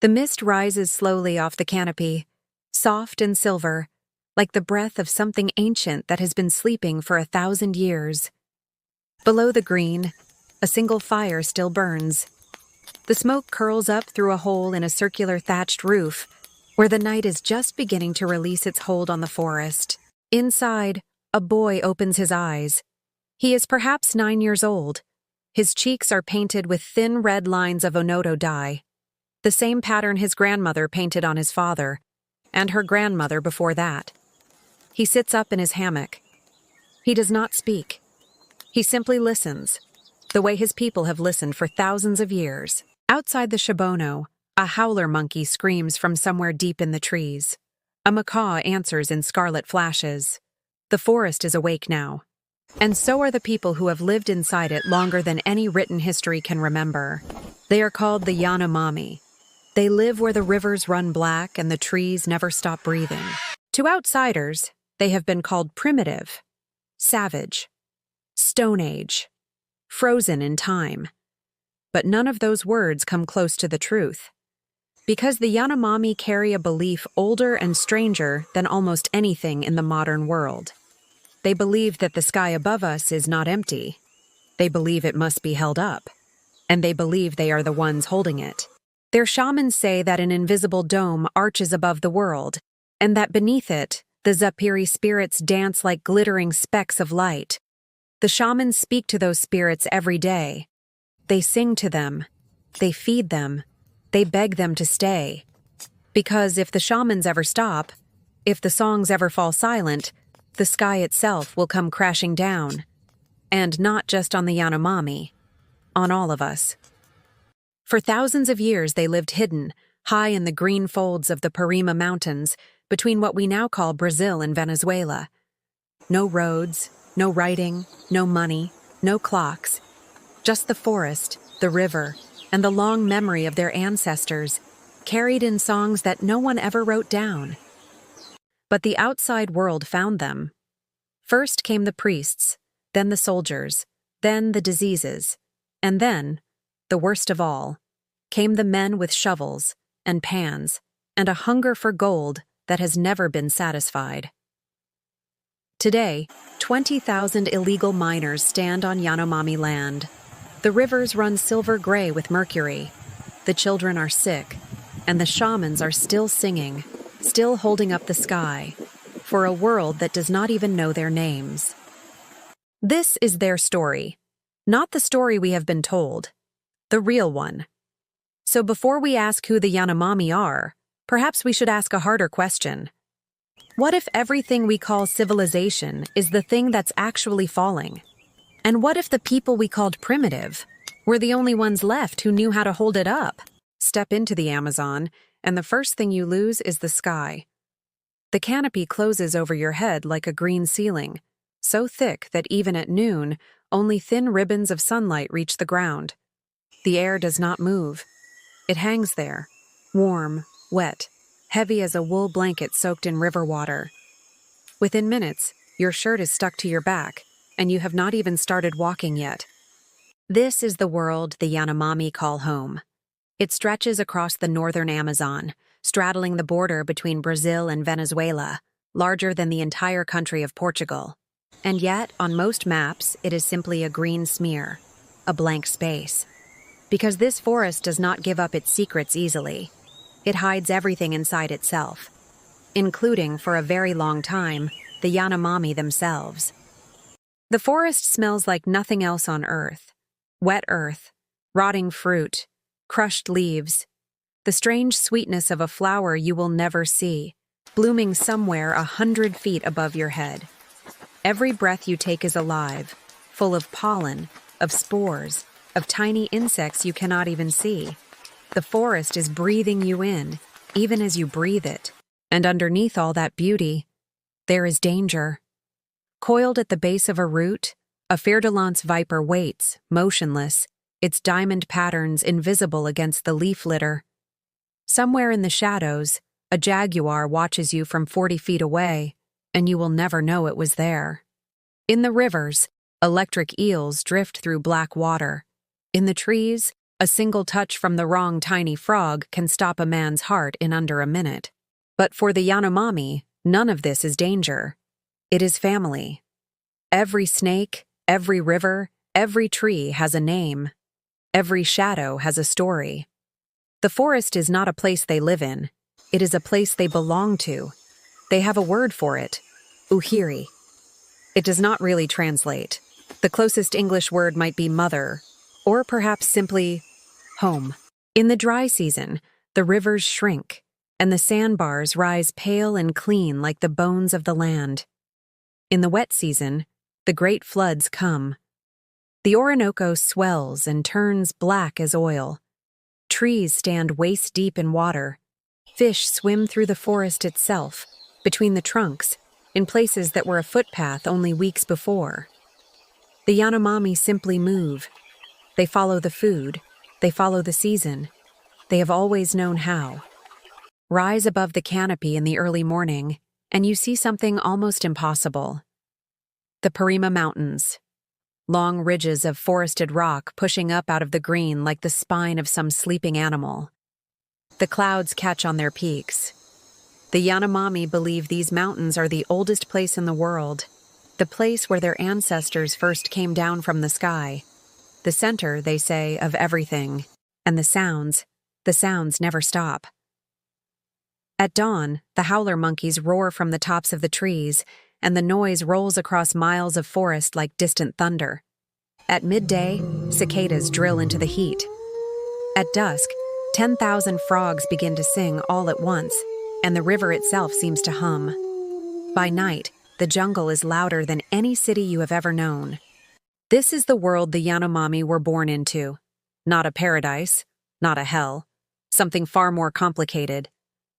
The mist rises slowly off the canopy, soft and silver, like the breath of something ancient that has been sleeping for 1,000 years. Below the green, a single fire still burns. The smoke curls up through a hole in a circular thatched roof, where the night is just beginning to release its hold on the forest. Inside, a boy opens his eyes. He is perhaps 9 years old. His cheeks are painted with thin red lines of onoto dye, the same pattern his grandmother painted on his father, and her grandmother before that. He sits up in his hammock. He does not speak. He simply listens, the way his people have listened for thousands of years. Outside the Shabono, a howler monkey screams from somewhere deep in the trees. A macaw answers in scarlet flashes. The forest is awake now. And so are the people who have lived inside it longer than any written history can remember. They are called the Yanomami. They live where the rivers run black and the trees never stop breathing. To outsiders, they have been called primitive, savage, Stone Age, frozen in time. But none of those words come close to the truth. Because the Yanomami carry a belief older and stranger than almost anything in the modern world. They believe that the sky above us is not empty. They believe it must be held up. And they believe they are the ones holding it. Their shamans say that an invisible dome arches above the world, and that beneath it, the Zapiri spirits dance like glittering specks of light. The shamans speak to those spirits every day. They sing to them. They feed them. They beg them to stay. Because if the shamans ever stop, if the songs ever fall silent, the sky itself will come crashing down. And not just on the Yanomami, on all of us. For thousands of years they lived hidden, high in the green folds of the Parima Mountains, between what we now call Brazil and Venezuela. No roads, no writing, no money, no clocks. Just the forest, the river, and the long memory of their ancestors, carried in songs that no one ever wrote down. But the outside world found them. First came the priests, then the soldiers, then the diseases, and then, the worst of all, came the men with shovels and pans and a hunger for gold that has never been satisfied. Today, 20,000 illegal miners stand on Yanomami land. The rivers run silver gray with mercury. The children are sick, and the shamans are still singing, still holding up the sky, for a world that does not even know their names. This is their story, not the story we have been told. The real one. So before we ask who the Yanomami are, perhaps we should ask a harder question. What if everything we call civilization is the thing that's actually falling? And what if the people we called primitive were the only ones left who knew how to hold it up? Step into the Amazon, and the first thing you lose is the sky. The canopy closes over your head like a green ceiling, so thick that even at noon, only thin ribbons of sunlight reach the ground. The air does not move. It hangs there, warm, wet, heavy as a wool blanket soaked in river water. Within minutes, your shirt is stuck to your back, and you have not even started walking yet. This is the world the Yanomami call home. It stretches across the northern Amazon, straddling the border between Brazil and Venezuela, larger than the entire country of Portugal. And yet, on most maps, it is simply a green smear, a blank space. Because this forest does not give up its secrets easily. It hides everything inside itself, including, for a very long time, the Yanomami themselves. The forest smells like nothing else on earth. Wet earth, rotting fruit, crushed leaves, the strange sweetness of a flower you will never see, blooming somewhere 100 feet above your head. Every breath you take is alive, full of pollen, of spores, of tiny insects you cannot even see. The forest is breathing you in, even as you breathe it. And underneath all that beauty, there is danger. Coiled at the base of a root, a fer-de-lance viper waits, motionless, its diamond patterns invisible against the leaf litter. Somewhere in the shadows, a jaguar watches you from 40 feet away, and you will never know it was there. In the rivers, electric eels drift through black water. In the trees, A single touch from the wrong tiny frog can stop a man's heart in under a minute. But for the Yanomami, none of this is danger. It is family. Every snake, every river, every tree has a name. Every shadow has a story. The forest is not a place they live in. It is a place they belong to. They have a word for it, uhiri. It does not really translate. The closest English word might be mother, or perhaps simply home. In the dry season, the rivers shrink, and the sandbars rise pale and clean like the bones of the land. In the wet season, the great floods come. The Orinoco swells and turns black as oil. Trees stand waist-deep in water. Fish swim through the forest itself, between the trunks, in places that were a footpath only weeks before. The Yanomami simply move. They follow the food. They follow the season. They have always known how. Rise above the canopy in the early morning, and you see something almost impossible. The Parima Mountains. Long ridges of forested rock pushing up out of the green like the spine of some sleeping animal. The clouds catch on their peaks. The Yanomami believe these mountains are the oldest place in the world, the place where their ancestors first came down from the sky, the center, they say, of everything, and the sounds never stop. At dawn, the howler monkeys roar from the tops of the trees, and the noise rolls across miles of forest like distant thunder. At midday, cicadas drill into the heat. At dusk, 10,000 frogs begin to sing all at once, and the river itself seems to hum. By night, the jungle is louder than any city you have ever known. This is the world the Yanomami were born into. Not a paradise, not a hell. Something far more complicated.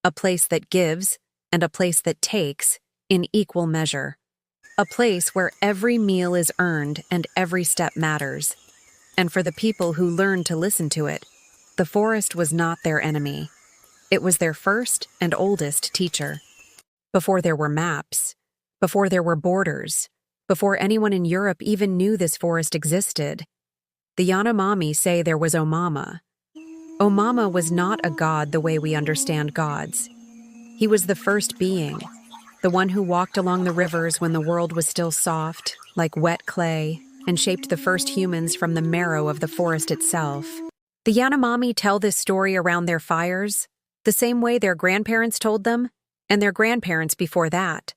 A place that gives, and a place that takes, in equal measure. A place where every meal is earned and every step matters. And for the people who learned to listen to it, the forest was not their enemy. It was their first and oldest teacher. Before there were maps, before there were borders, before anyone in Europe even knew this forest existed, the Yanomami say there was Omama. Omama was not a god the way we understand gods. He was the first being, the one who walked along the rivers when the world was still soft, like wet clay, and shaped the first humans from the marrow of the forest itself. The Yanomami tell this story around their fires, the same way their grandparents told them, and their grandparents before that.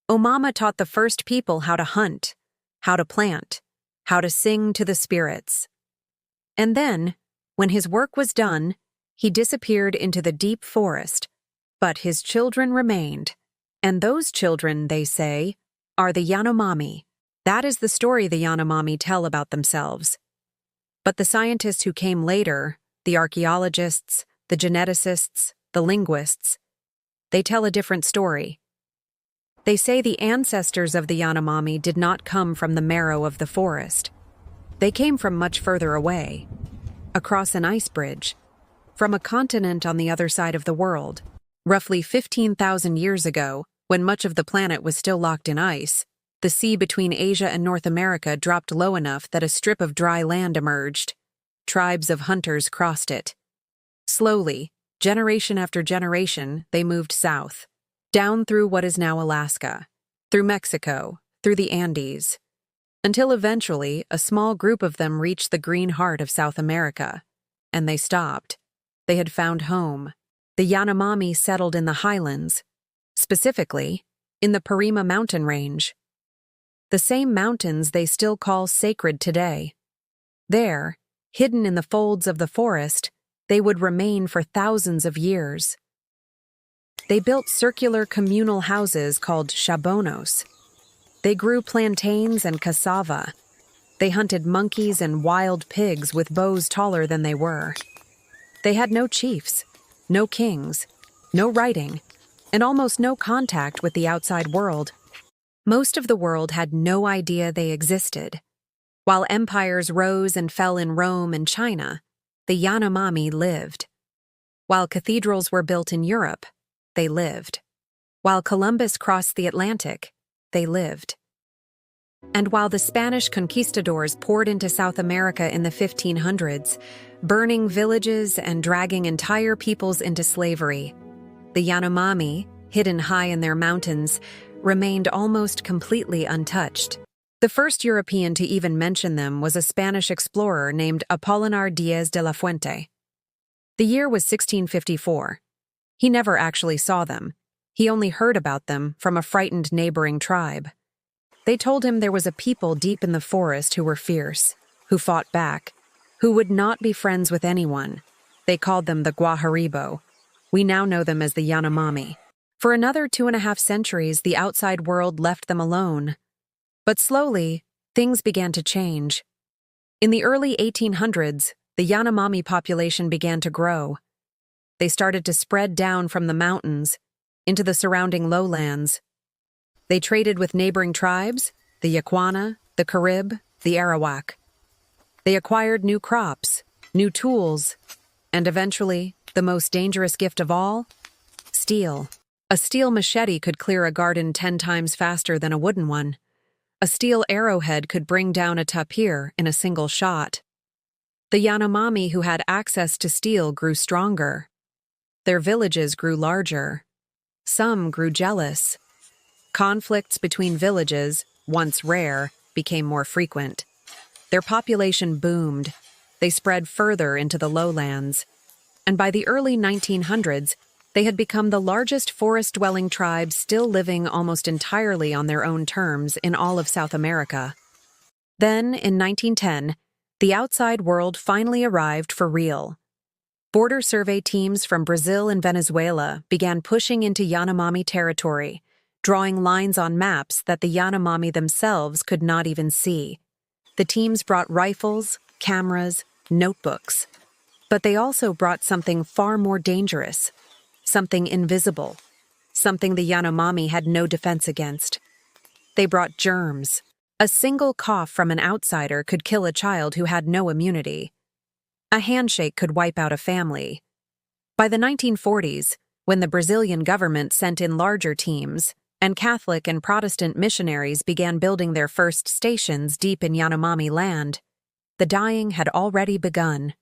Omama taught the first people how to hunt, how to plant, how to sing to the spirits. And then, when his work was done, he disappeared into the deep forest, but his children remained. And those children, they say, are the Yanomami. That is the story the Yanomami tell about themselves. But the scientists who came later, the archaeologists, the geneticists, the linguists, they tell a different story. They say the ancestors of the Yanomami did not come from the marrow of the forest. They came from much further away, across an ice bridge, from a continent on the other side of the world. Roughly 15,000 years ago, when much of the planet was still locked in ice, the sea between Asia and North America dropped low enough that a strip of dry land emerged. Tribes of hunters crossed it. Slowly, generation after generation, they moved south, down through what is now Alaska, through Mexico, through the Andes, until eventually a small group of them reached the green heart of South America. And they stopped. They had found home. The Yanomami settled in the highlands, specifically in the Parima mountain range. The same mountains they still call sacred today. There, hidden in the folds of the forest, they would remain for thousands of years. They built circular communal houses called shabonos. They grew plantains and cassava. They hunted monkeys and wild pigs with bows taller than they were. They had no chiefs, no kings, no writing, and almost no contact with the outside world. Most of the world had no idea they existed. While empires rose and fell in Rome and China, the Yanomami lived. While cathedrals were built in Europe, they lived. While Columbus crossed the Atlantic, they lived. And while the Spanish conquistadors poured into South America in the 1500s, burning villages and dragging entire peoples into slavery, the Yanomami, hidden high in their mountains, remained almost completely untouched. The first European to even mention them was a Spanish explorer named Apolinar Diez de la Fuente. The year was 1654. He never actually saw them. He only heard about them from a frightened neighboring tribe. They told him there was a people deep in the forest who were fierce, who fought back, who would not be friends with anyone. They called them the Guajaribo. We now know them as the Yanomami. For another 2.5 centuries, the outside world left them alone. But slowly, things began to change. In the early 1800s, the Yanomami population began to grow. They started to spread down from the mountains into the surrounding lowlands. They traded with neighboring tribes, the Yakwana, the Carib, the Arawak. They acquired new crops, new tools, and eventually, the most dangerous gift of all, steel. A steel machete could clear a garden 10 times faster than a wooden one. A steel arrowhead could bring down a tapir in a single shot. The Yanomami who had access to steel grew stronger. Their villages grew larger. Some grew jealous. Conflicts between villages, once rare, became more frequent. Their population boomed. They spread further into the lowlands. And by the early 1900s, they had become the largest forest-dwelling tribe still living almost entirely on their own terms in all of South America. Then, in 1910, the outside world finally arrived for real. Border survey teams from Brazil and Venezuela began pushing into Yanomami territory, drawing lines on maps that the Yanomami themselves could not even see. The teams brought rifles, cameras, notebooks. But they also brought something far more dangerous. Something invisible, something the Yanomami had no defense against. They brought germs. A single cough from an outsider could kill a child who had no immunity. A handshake could wipe out a family. By the 1940s, when the Brazilian government sent in larger teams, and Catholic and Protestant missionaries began building their first stations deep in Yanomami land, the dying had already begun.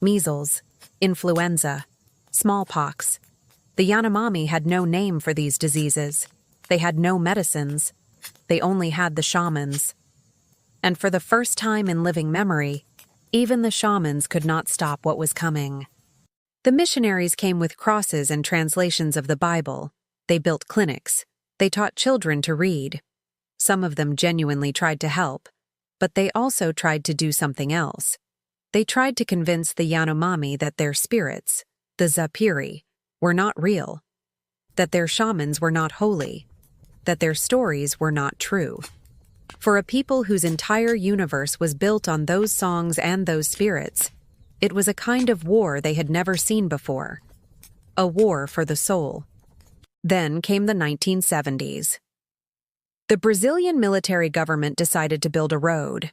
Measles, influenza, smallpox. The Yanomami had no name for these diseases. They had no medicines. They only had the shamans. And for the first time in living memory, even the shamans could not stop what was coming. The missionaries came with crosses and translations of the Bible. They built clinics. They taught children to read. Some of them genuinely tried to help, but they also tried to do something else. They tried to convince the Yanomami that their spirits, the Zapiri, were not real, that their shamans were not holy, that their stories were not true. For a people whose entire universe was built on those songs and those spirits, it was a kind of war they had never seen before. A war for the soul. Then came the 1970s. The Brazilian military government decided to build a road,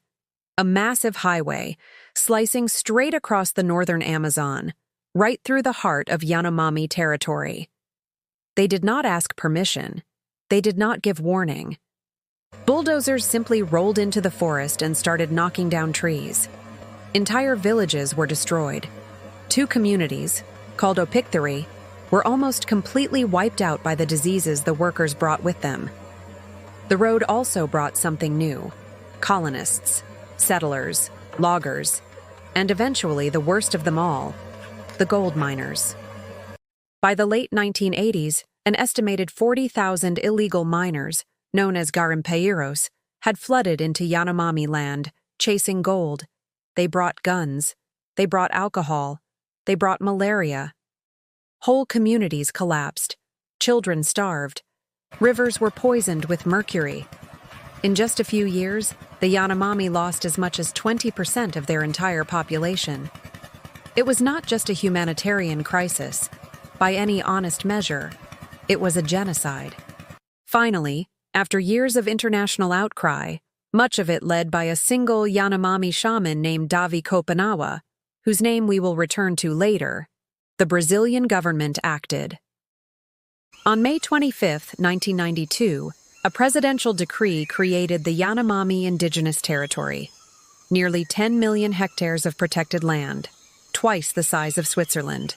a massive highway, slicing straight across the northern Amazon, right through the heart of Yanomami territory. They did not ask permission. They did not give warning. Bulldozers simply rolled into the forest and started knocking down trees. Entire villages were destroyed. 2 communities, called Opictheri, were almost completely wiped out by the diseases the workers brought with them. The road also brought something new: colonists, settlers, loggers, and eventually the worst of them all, the gold miners. By the late 1980s, an estimated 40,000 illegal miners, known as garimpeiros, had flooded into Yanomami land, chasing gold. They brought guns. They brought alcohol. They brought malaria. Whole communities collapsed. Children starved. Rivers were poisoned with mercury. In just a few years, the Yanomami lost as much as 20% of their entire population. It was not just a humanitarian crisis. By any honest measure, it was a genocide. Finally, after years of international outcry, much of it led by a single Yanomami shaman named Davi Kopanawa, whose name we will return to later, the Brazilian government acted. On May 25, 1992, A presidential decree created the Yanomami Indigenous Territory, nearly 10 million hectares of protected land, twice the size of Switzerland.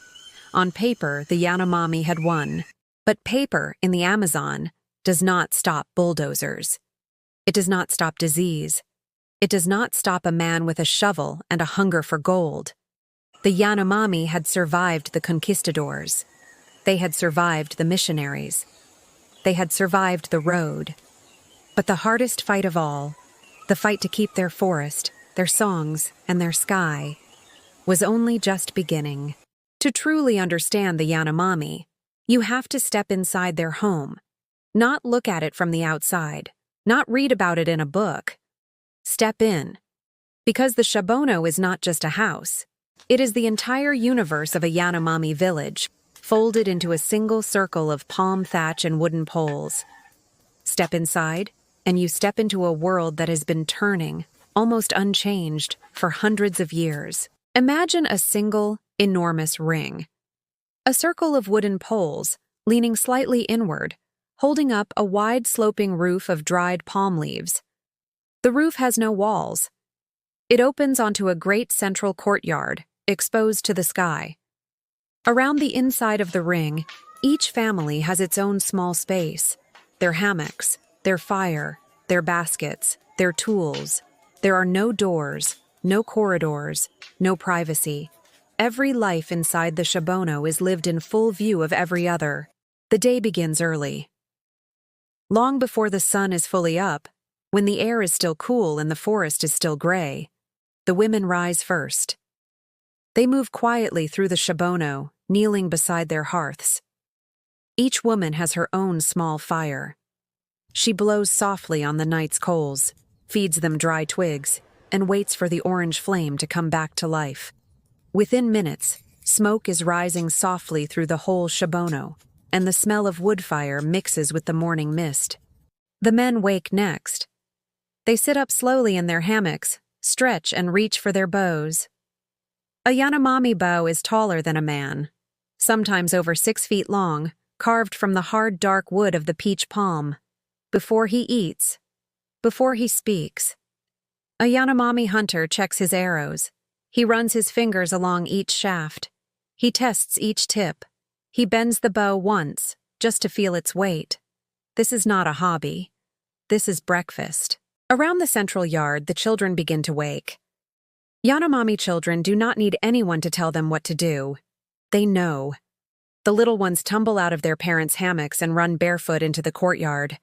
On paper, the Yanomami had won, but paper in the Amazon does not stop bulldozers. It does not stop disease. It does not stop a man with a shovel and a hunger for gold. The Yanomami had survived the conquistadors. They had survived the missionaries. They had survived the road. But the hardest fight of all, the fight to keep their forest, their songs, and their sky, was only just beginning. To truly understand the Yanomami, you have to step inside their home, not look at it from the outside, not read about it in a book. Step in. Because the Shabono is not just a house. It is the entire universe of a Yanomami village, folded into a single circle of palm thatch and wooden poles. Step inside, and you step into a world that has been turning, almost unchanged, for hundreds of years. Imagine a single, enormous ring. A circle of wooden poles, leaning slightly inward, holding up a wide sloping roof of dried palm leaves. The roof has no walls. It opens onto a great central courtyard, exposed to the sky. Around the inside of the ring, each family has its own small space. Their hammocks, their fire, their baskets, their tools. There are no doors, no corridors, no privacy. Every life inside the Shabono is lived in full view of every other. The day begins early. Long before the sun is fully up, when the air is still cool and the forest is still gray, the women rise first. They move quietly through the Shabono, kneeling beside their hearths. Each woman has her own small fire. She blows softly on the night's coals, feeds them dry twigs, and waits for the orange flame to come back to life. Within minutes, smoke is rising softly through the whole Shabono, and the smell of wood fire mixes with the morning mist. The men wake next. They sit up slowly in their hammocks, stretch and reach for their bows. A Yanomami bow is taller than a man, sometimes over 6 feet long, carved from the hard dark wood of the peach palm. Before he eats, before he speaks, a Yanomami hunter checks his arrows. He runs his fingers along each shaft. He tests each tip. He bends the bow once, just to feel its weight. This is not a hobby. This is breakfast. Around the central yard, the children begin to wake. Yanomami children do not need anyone to tell them what to do. They know. The little ones tumble out of their parents' hammocks and run barefoot into the courtyard.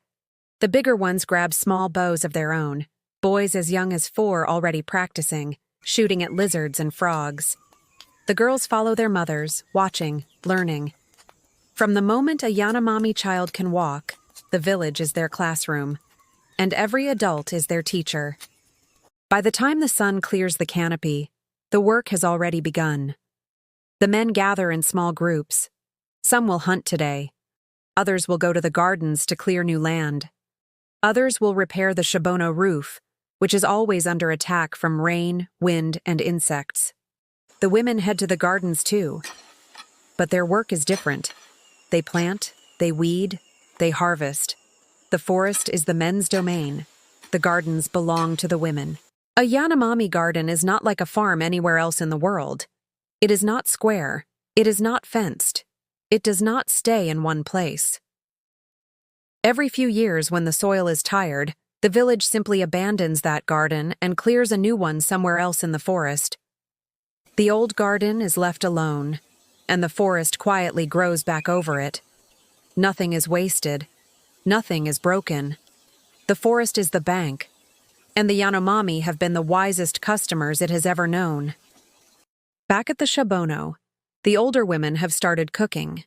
The bigger ones grab small bows of their own, boys as young as 4 already practicing, shooting at lizards and frogs. The girls follow their mothers, watching, learning. From the moment a Yanomami child can walk, the village is their classroom, and every adult is their teacher. By the time the sun clears the canopy, the work has already begun. The men gather in small groups. Some will hunt today. Others will go to the gardens to clear new land. Others will repair the Shabono roof, which is always under attack from rain, wind, and insects. The women head to the gardens too. But their work is different. They plant, they weed, they harvest. The forest is the men's domain. The gardens belong to the women. A Yanomami garden is not like a farm anywhere else in the world. It is not square. It is not fenced. It does not stay in one place. Every few years, when the soil is tired, the village simply abandons that garden and clears a new one somewhere else in the forest. The old garden is left alone, and the forest quietly grows back over it. Nothing is wasted. Nothing is broken. The forest is the bank, and the Yanomami have been the wisest customers it has ever known. Back at the Shabono, the older women have started cooking.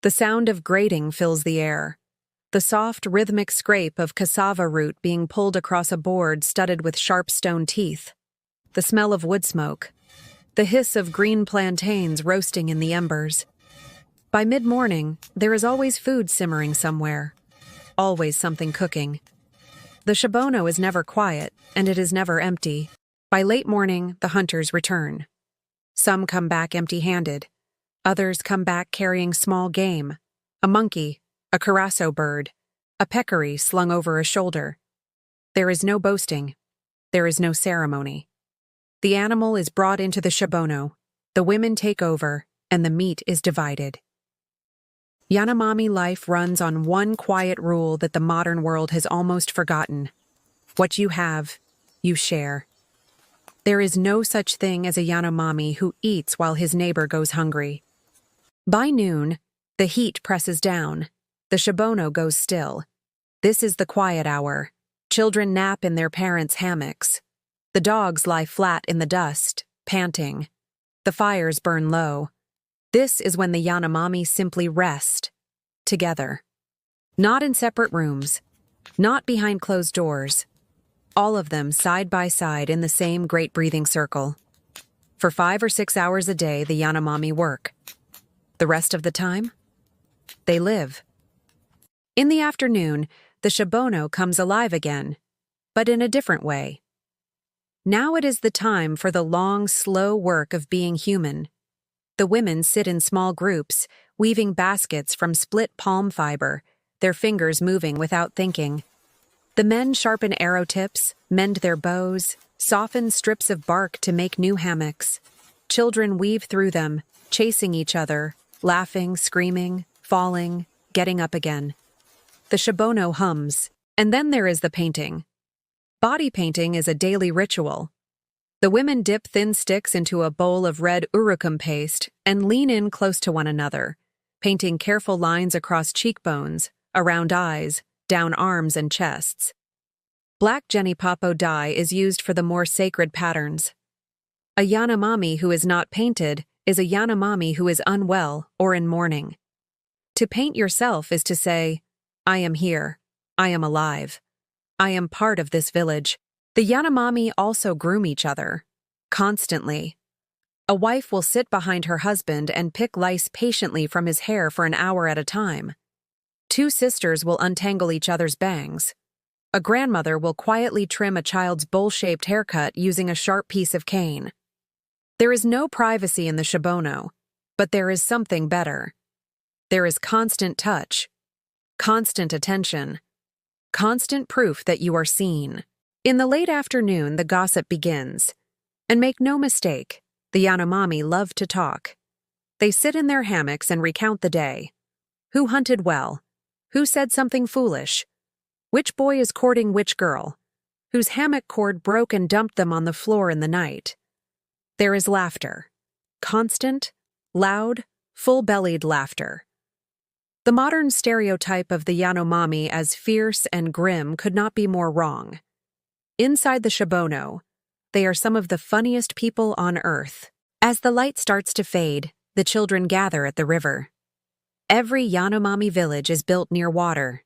The sound of grating fills the air. The soft, rhythmic scrape of cassava root being pulled across a board studded with sharp stone teeth. The smell of wood smoke. The hiss of green plantains roasting in the embers. By mid-morning, there is always food simmering somewhere. Always something cooking. The Shabono is never quiet, and it is never empty. By late morning, the hunters return. Some come back empty-handed. Others come back carrying small game, a monkey, a carasso bird, a peccary slung over a shoulder. There is no boasting. There is no ceremony. The animal is brought into the shabono, the women take over, and the meat is divided. Yanomami life runs on one quiet rule that the modern world has almost forgotten. What you have, you share. There is no such thing as a Yanomami who eats while his neighbor goes hungry. By noon, the heat presses down. The shabono goes still. This is the quiet hour. Children nap in their parents' hammocks. The dogs lie flat in the dust, panting. The fires burn low. This is when the Yanomami simply rest, together. Not in separate rooms, not behind closed doors. All of them side by side in the same great breathing circle. For 5 or 6 hours a day, the Yanomami work. The rest of the time, they live. In the afternoon, the shabono comes alive again, but in a different way. Now it is the time for the long, slow work of being human. The women sit in small groups, weaving baskets from split palm fiber, their fingers moving without thinking. The men sharpen arrow tips, mend their bows, soften strips of bark to make new hammocks. Children weave through them, chasing each other, laughing, screaming, falling, getting up again. The shabono hums, and then there is the painting. Body painting is a daily ritual. The women dip thin sticks into a bowl of red urucum paste and lean in close to one another, painting careful lines across cheekbones, around eyes, down arms and chests. Black Genipapo dye is used for the more sacred patterns. A Yanomami who is not painted is a Yanomami who is unwell or in mourning. To paint yourself is to say, I am here, I am alive. I am part of this village. The Yanomami also groom each other, constantly. A wife will sit behind her husband and pick lice patiently from his hair for an hour at a time. 2 sisters will untangle each other's bangs. A grandmother will quietly trim a child's bowl-shaped haircut using a sharp piece of cane. There is no privacy in the shabono, but there is something better. There is constant touch, constant attention, constant proof that you are seen. In the late afternoon, the gossip begins. And make no mistake, the Yanomami love to talk. They sit in their hammocks and recount the day. Who hunted well? Who said something foolish? Which boy is courting which girl? Whose hammock cord broke and dumped them on the floor in the night? There is laughter. Constant, loud, full-bellied laughter. The modern stereotype of the Yanomami as fierce and grim could not be more wrong. Inside the shabono, they are some of the funniest people on earth. As the light starts to fade, the children gather at the river. Every Yanomami village is built near water,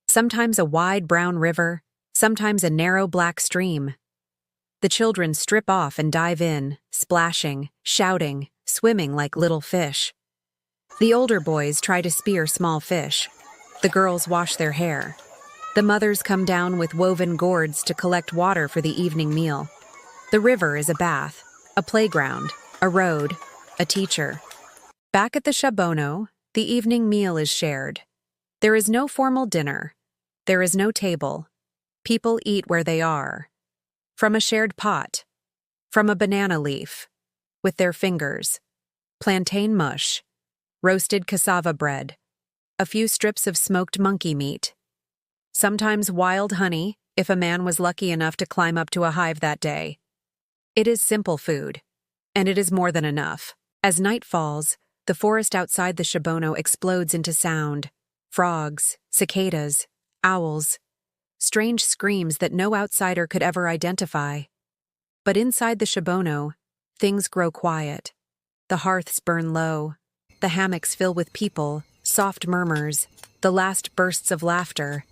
sometimes a wide brown river, sometimes a narrow black stream. The children strip off and dive in, splashing, shouting, swimming like little fish. The older boys try to spear small fish. The girls wash their hair. The mothers come down with woven gourds to collect water for the evening meal. The river is a bath, a playground, a road, a teacher. Back at the shabono, the evening meal is shared. There is no formal dinner. There is no table. People eat where they are. From a shared pot. From a banana leaf. With their fingers. Plantain mush. Roasted cassava bread. A few strips of smoked monkey meat. Sometimes wild honey, if a man was lucky enough to climb up to a hive that day. It is simple food, and it is more than enough. As night falls, the forest outside the shabono explodes into sound. Frogs, cicadas, owls, strange screams that no outsider could ever identify. But inside the shabono, things grow quiet. The hearths burn low. The hammocks fill with people, soft murmurs, the last bursts of laughter.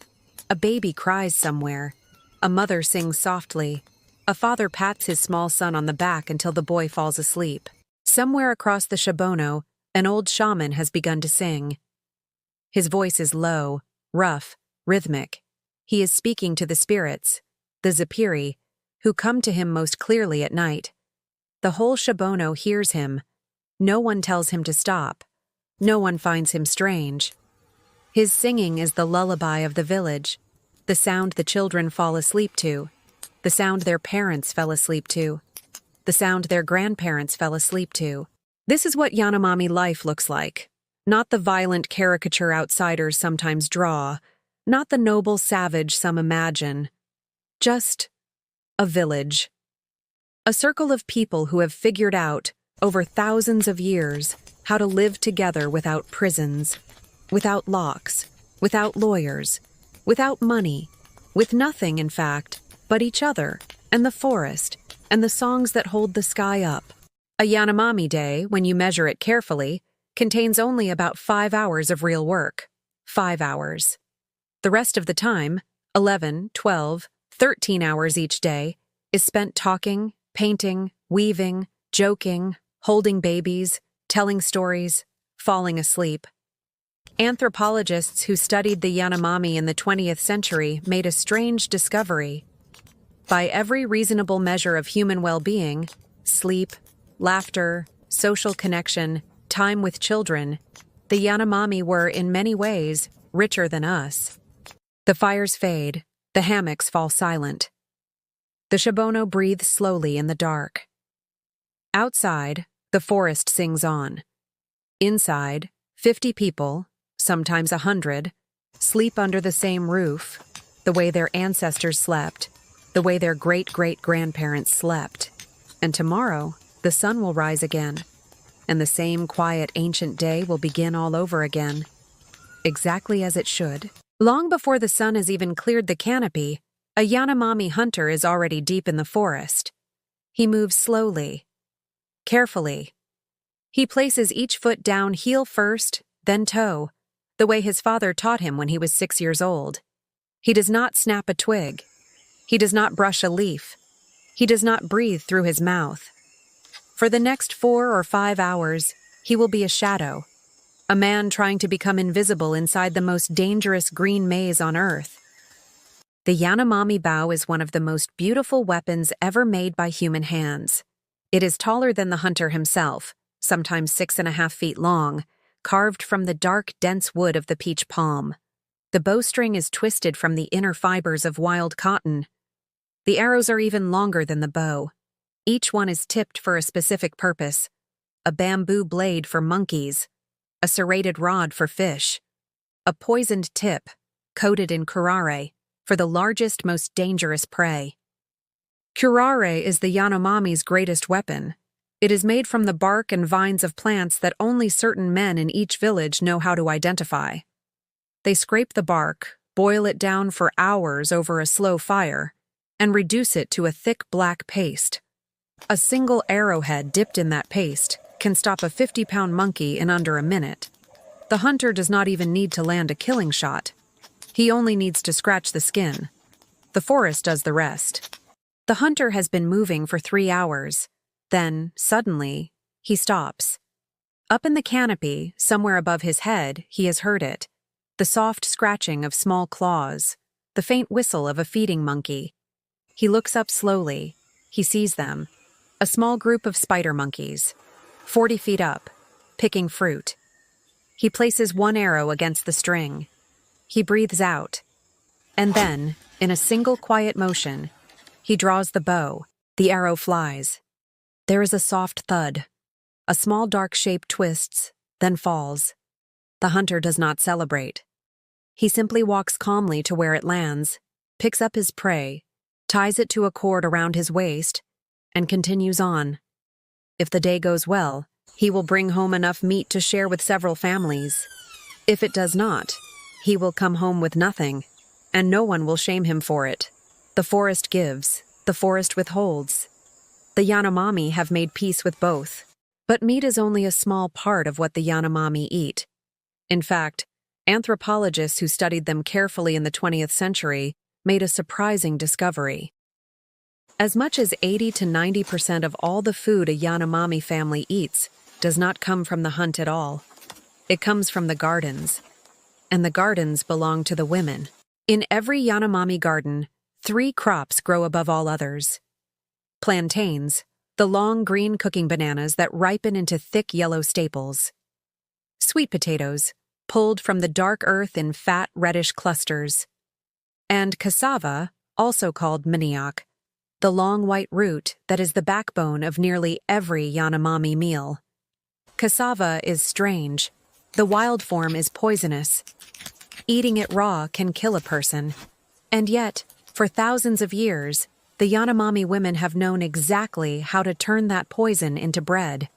A baby cries somewhere. A mother sings softly. A father pats his small son on the back until the boy falls asleep. Somewhere across the shabono, an old shaman has begun to sing. His voice is low, rough, rhythmic. He is speaking to the spirits, the Zapiri, who come to him most clearly at night. The whole shabono hears him. No one tells him to stop. No one finds him strange. His singing is the lullaby of the village, the sound the children fall asleep to, the sound their parents fell asleep to, the sound their grandparents fell asleep to. This is what Yanomami life looks like. Not the violent caricature outsiders sometimes draw, not the noble savage some imagine. Just a village. A circle of people who have figured out, over thousands of years, how to live together without prisons, without locks, without lawyers, without money, with nothing, in fact, but each other, and the forest, and the songs that hold the sky up. A Yanomami day, when you measure it carefully, contains only about 5 hours of real work. 5 hours. The rest of the time, 11, 12, 13 hours each day, is spent talking, painting, weaving, joking, holding babies, telling stories, falling asleep. Anthropologists who studied the Yanomami in the 20th century made a strange discovery. By every reasonable measure of human well-being, sleep, laughter, social connection, time with children, the Yanomami were, in many ways, richer than us. The fires fade, the hammocks fall silent. The Shabono breathes slowly in the dark. Outside, the forest sings on. Inside, 50 people, sometimes 100, sleep under the same roof, the way their ancestors slept, the way their great-great-grandparents slept. And tomorrow, the sun will rise again, and the same quiet ancient day will begin all over again, exactly as it should. Long before the sun has even cleared the canopy, a Yanomami hunter is already deep in the forest. He moves slowly, carefully. He places each foot down heel first, then toe, the way his father taught him when he was 6 years old. He does not snap a twig. He does not brush a leaf. He does not breathe through his mouth. For the next 4 or 5 hours, he will be a shadow, a man trying to become invisible inside the most dangerous green maze on earth. The Yanomami bow is one of the most beautiful weapons ever made by human hands. It is taller than the hunter himself, sometimes 6.5 feet long, carved from the dark, dense wood of the peach palm. The bowstring is twisted from the inner fibers of wild cotton. The arrows are even longer than the bow. Each one is tipped for a specific purpose: a bamboo blade for monkeys, a serrated rod for fish, a poisoned tip, coated in curare, for the largest, most dangerous prey. Curare is the Yanomami's greatest weapon. It is made from the bark and vines of plants that only certain men in each village know how to identify. They scrape the bark, boil it down for hours over a slow fire, and reduce it to a thick black paste. A single arrowhead dipped in that paste can stop a 50-pound monkey in under a minute. The hunter does not even need to land a killing shot. He only needs to scratch the skin. The forest does the rest. The hunter has been moving for 3 hours. Then, suddenly, he stops. Up in the canopy, somewhere above his head, he has heard it. The soft scratching of small claws, the faint whistle of a feeding monkey. He looks up slowly. He sees them. A small group of spider monkeys, 40 feet up, picking fruit. He places one arrow against the string. He breathes out. And then, in a single quiet motion, he draws the bow. The arrow flies. There is a soft thud. A small dark shape twists, then falls. The hunter does not celebrate. He simply walks calmly to where it lands, picks up his prey, ties it to a cord around his waist, and continues on. If the day goes well, he will bring home enough meat to share with several families. If it does not, he will come home with nothing, and no one will shame him for it. The forest gives, the forest withholds. The Yanomami have made peace with both. But meat is only a small part of what the Yanomami eat. In fact, anthropologists who studied them carefully in the 20th century made a surprising discovery. As much as 80 to 90% of all the food a Yanomami family eats does not come from the hunt at all. It comes from the gardens. And the gardens belong to the women. In every Yanomami garden, 3 crops grow above all others. Plantains, the long green cooking bananas that ripen into thick yellow staples. Sweet potatoes, pulled from the dark earth in fat, reddish clusters. And cassava, also called manioc, the long white root that is the backbone of nearly every Yanomami meal. Cassava is strange. The wild form is poisonous. Eating it raw can kill a person. And yet, for thousands of years, the Yanomami women have known exactly how to turn that poison into bread.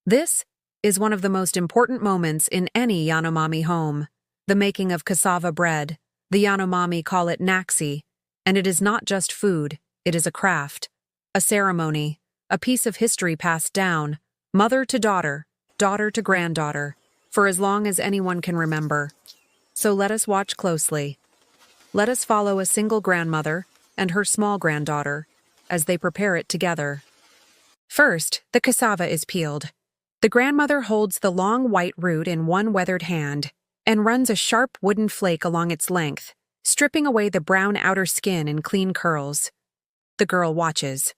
This is one of the most important moments in any Yanomami home, the making of cassava bread. The Yanomami call it naxi, and it is not just food, it is a craft, a ceremony, a piece of history passed down, mother to daughter, daughter to granddaughter, for as long as anyone can remember. So let us watch closely. Let us follow a single grandmother and her small granddaughter as they prepare it together. First, the cassava is peeled. The grandmother holds the long white root in one weathered hand and runs a sharp wooden flake along its length, stripping away the brown outer skin in clean curls. The girl watches.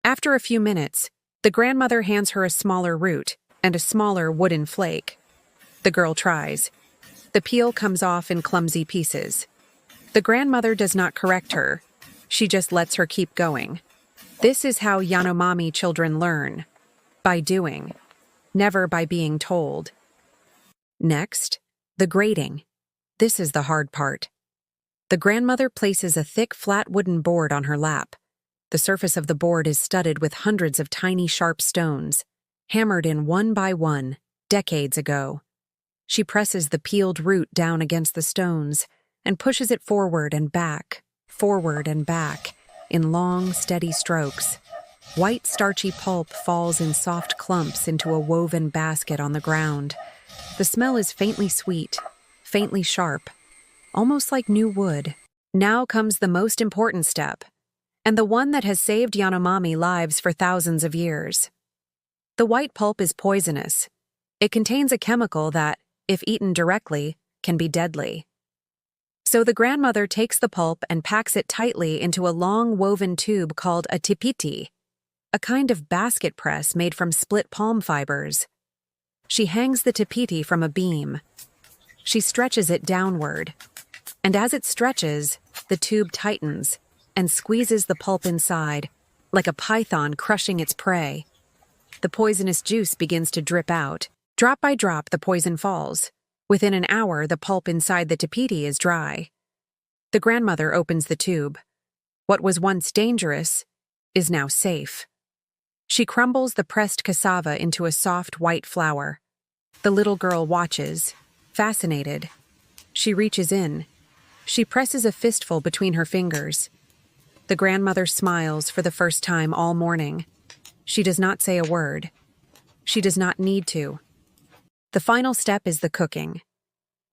After a few minutes, the grandmother hands her a smaller root and a smaller wooden flake. The girl tries. The peel comes off in clumsy pieces. The grandmother does not correct her. She just lets her keep going. This is how Yanomami children learn. By doing. Never by being told. Next, the grating. This is the hard part. The grandmother places a thick, flat wooden board on her lap. The surface of the board is studded with hundreds of tiny, sharp stones, hammered in one by one, decades ago. She presses the peeled root down against the stones and pushes it forward and back, in long, steady strokes. White, starchy pulp falls in soft clumps into a woven basket on the ground. The smell is faintly sweet, faintly sharp, almost like new wood. Now comes the most important step, and the one that has saved Yanomami lives for thousands of years. The white pulp is poisonous. It contains a chemical that, if eaten directly, can be deadly. So the grandmother takes the pulp and packs it tightly into a long woven tube called a tipiti, a kind of basket press made from split palm fibers. She hangs the tipiti from a beam. She stretches it downward, and as it stretches, the tube tightens and squeezes the pulp inside, like a python crushing its prey. The poisonous juice begins to drip out. Drop by drop, the poison falls. Within an hour, the pulp inside the tipiti is dry. The grandmother opens the tube. What was once dangerous is now safe. She crumbles the pressed cassava into a soft white flour. The little girl watches, fascinated. She reaches in. She presses a fistful between her fingers. The grandmother smiles for the first time all morning. She does not say a word. She does not need to. The final step is the cooking.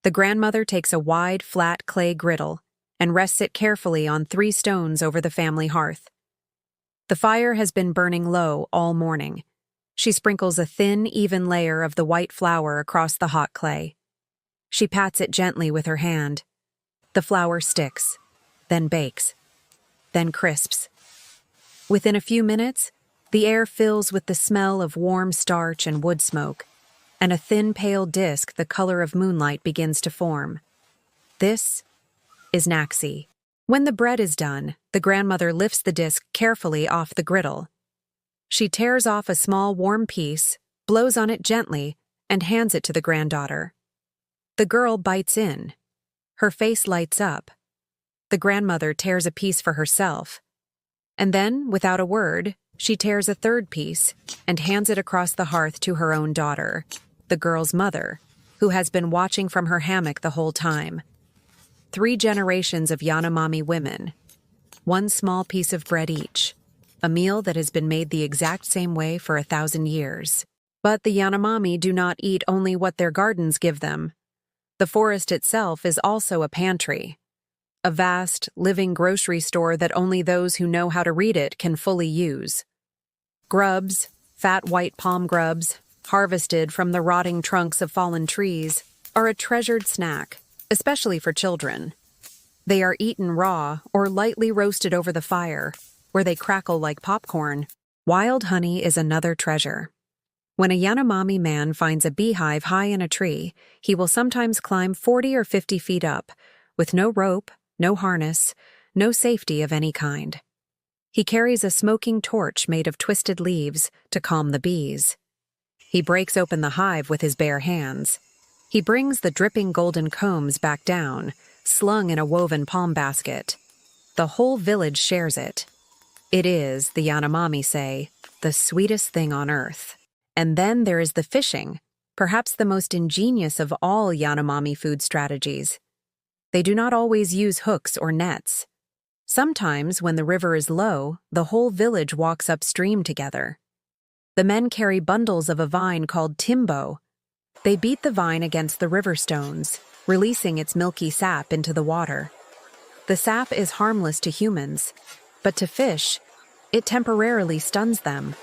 The grandmother takes a wide, flat clay griddle and rests it carefully on 3 stones over the family hearth. The fire has been burning low all morning. She sprinkles a thin, even layer of the white flour across the hot clay. She pats it gently with her hand. The flour sticks, then bakes, then crisps. Within a few minutes, the air fills with the smell of warm starch and wood smoke, and a thin, pale disk the color of moonlight begins to form. This is naxi. When the bread is done, the grandmother lifts the disk carefully off the griddle. She tears off a small warm piece, blows on it gently, and hands it to the granddaughter. The girl bites in. Her face lights up. The grandmother tears a piece for herself. And then, without a word, she tears a third piece and hands it across the hearth to her own daughter, the girl's mother, who has been watching from her hammock the whole time. 3 generations of Yanomami women, 1 small piece of bread each, a meal that has been made the exact same way for 1,000 years. But the Yanomami do not eat only what their gardens give them. The forest itself is also a pantry, a vast, living grocery store that only those who know how to read it can fully use. Grubs, fat white palm grubs, harvested from the rotting trunks of fallen trees, are a treasured snack, especially for children. They are eaten raw or lightly roasted over the fire, where they crackle like popcorn. Wild honey is another treasure. When a Yanomami man finds a beehive high in a tree, he will sometimes climb 40 or 50 feet up, with no rope, no harness, no safety of any kind. He carries a smoking torch made of twisted leaves to calm the bees. He breaks open the hive with his bare hands. He brings the dripping golden combs back down, slung in a woven palm basket. The whole village shares it. It is, the Yanomami say, the sweetest thing on earth. And then there is the fishing, perhaps the most ingenious of all Yanomami food strategies. They do not always use hooks or nets. Sometimes, when the river is low, the whole village walks upstream together. The men carry bundles of a vine called timbo. They beat the vine against the river stones, releasing its milky sap into the water. The sap is harmless to humans, but to fish, it temporarily stuns them.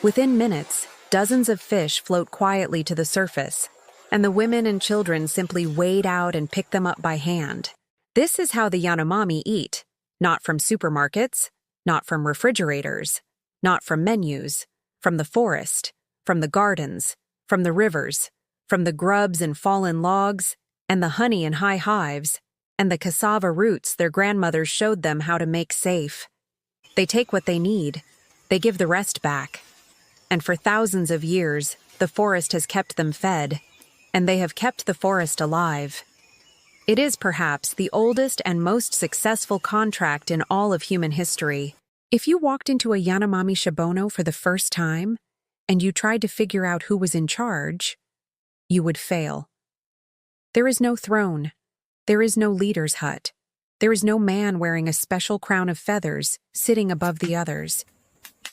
Within minutes, dozens of fish float quietly to the surface, and the women and children simply wade out and pick them up by hand. This is how the Yanomami eat, not from supermarkets, not from refrigerators, not from menus, from the forest, from the gardens, from the rivers, from the grubs and fallen logs, and the honey in high hives, and the cassava roots their grandmothers showed them how to make safe. They take what they need, they give the rest back. And for thousands of years, the forest has kept them fed, and they have kept the forest alive. It is perhaps the oldest and most successful contract in all of human history. If you walked into a Yanomami Shibono for the first time, and you tried to figure out who was in charge, you would fail. There is no throne. There is no leader's hut. There is no man wearing a special crown of feathers, sitting above the others.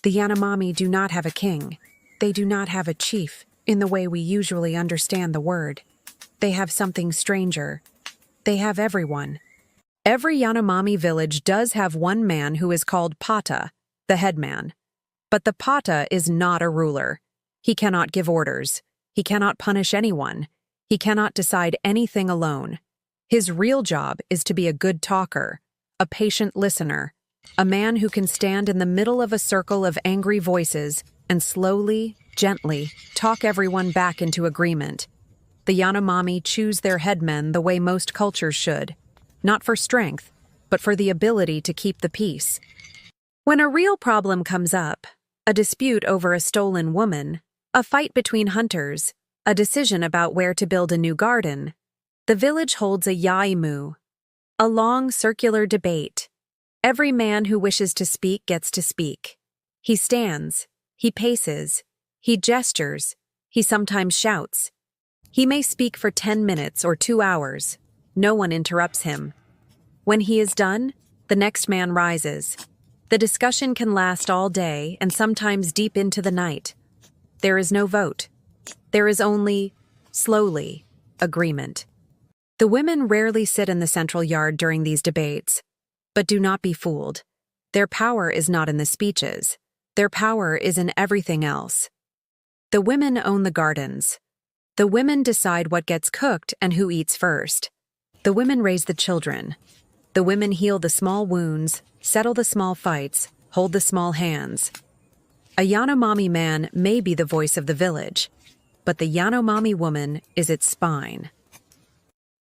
The Yanomami do not have a king. They do not have a chief, in the way we usually understand the word. They have something stranger. They have everyone. Every Yanomami village does have one man who is called Pata, the headman. But the Pata is not a ruler. He cannot give orders. He cannot punish anyone. He cannot decide anything alone. His real job is to be a good talker, a patient listener, a man who can stand in the middle of a circle of angry voices and slowly, gently, talk everyone back into agreement. The Yanomami choose their headmen the way most cultures should, not for strength, but for the ability to keep the peace. When a real problem comes up, a dispute over a stolen woman, a fight between hunters, a decision about where to build a new garden, the village holds a yaimu, a long circular debate. Every man who wishes to speak gets to speak. He stands, he paces, he gestures, he sometimes shouts. He may speak for 10 minutes or 2 hours. No one interrupts him. When he is done, the next man rises. The discussion can last all day and sometimes deep into the night. There is no vote. There is only, slowly, agreement. The women rarely sit in the central yard during these debates. But do not be fooled. Their power is not in the speeches. Their power is in everything else. The women own the gardens. The women decide what gets cooked and who eats first. The women raise the children. The women heal the small wounds, settle the small fights, hold the small hands. A Yanomami man may be the voice of the village, but the Yanomami woman is its spine.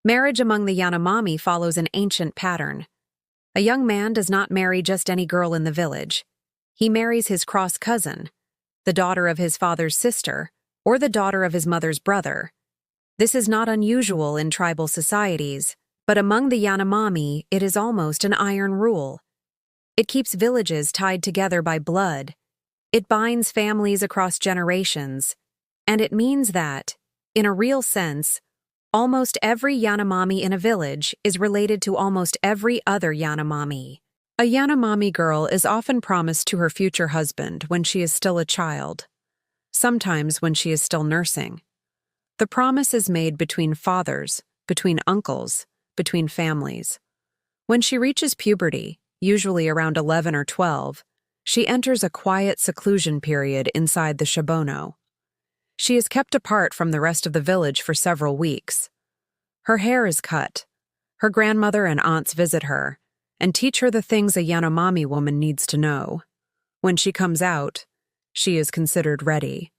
Marriage among the Yanomami follows an ancient pattern. A young man does not marry just any girl in the village. He marries his cross cousin, the daughter of his father's sister, or the daughter of his mother's brother. This is not unusual in tribal societies, but among the Yanomami, it is almost an iron rule. It keeps villages tied together by blood. It binds families across generations, and it means that, in a real sense, almost every Yanomami in a village is related to almost every other Yanomami. A Yanomami girl is often promised to her future husband when she is still a child, sometimes when she is still nursing. The promise is made between fathers, between uncles, between families. When she reaches puberty, usually around 11 or 12, she enters a quiet seclusion period inside the Shibono. She is kept apart from the rest of the village for several weeks. Her hair is cut. Her grandmother and aunts visit her and teach her the things a Yanomami woman needs to know. When she comes out, she is considered ready.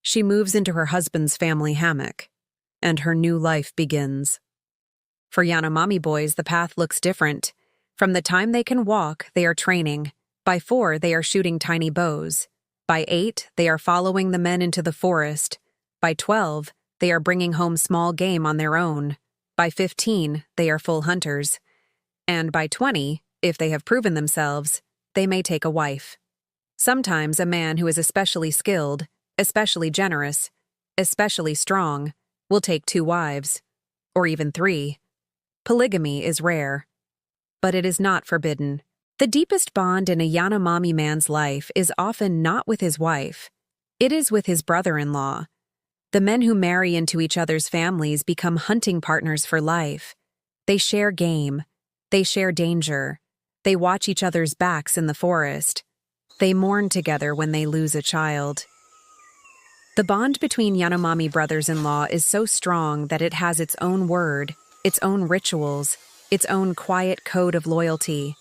She moves into her husband's family hammock, and her new life begins. For Yanomami boys, the path looks different. From the time they can walk, they are training. By 4, they are shooting tiny bows. By 8, they are following the men into the forest. By 12, they are bringing home small game on their own. By 15, they are full hunters. And by 20, if they have proven themselves, they may take a wife. Sometimes a man who is especially skilled, especially generous, especially strong, will take 2 wives, or even 3. Polygamy is rare, but it is not forbidden. The deepest bond in a Yanomami man's life is often not with his wife. It is with his brother-in-law. The men who marry into each other's families become hunting partners for life. They share game. They share danger. They watch each other's backs in the forest. They mourn together when they lose a child. The bond between Yanomami brothers-in-law is so strong that it has its own word, its own rituals, its own quiet code of loyalty.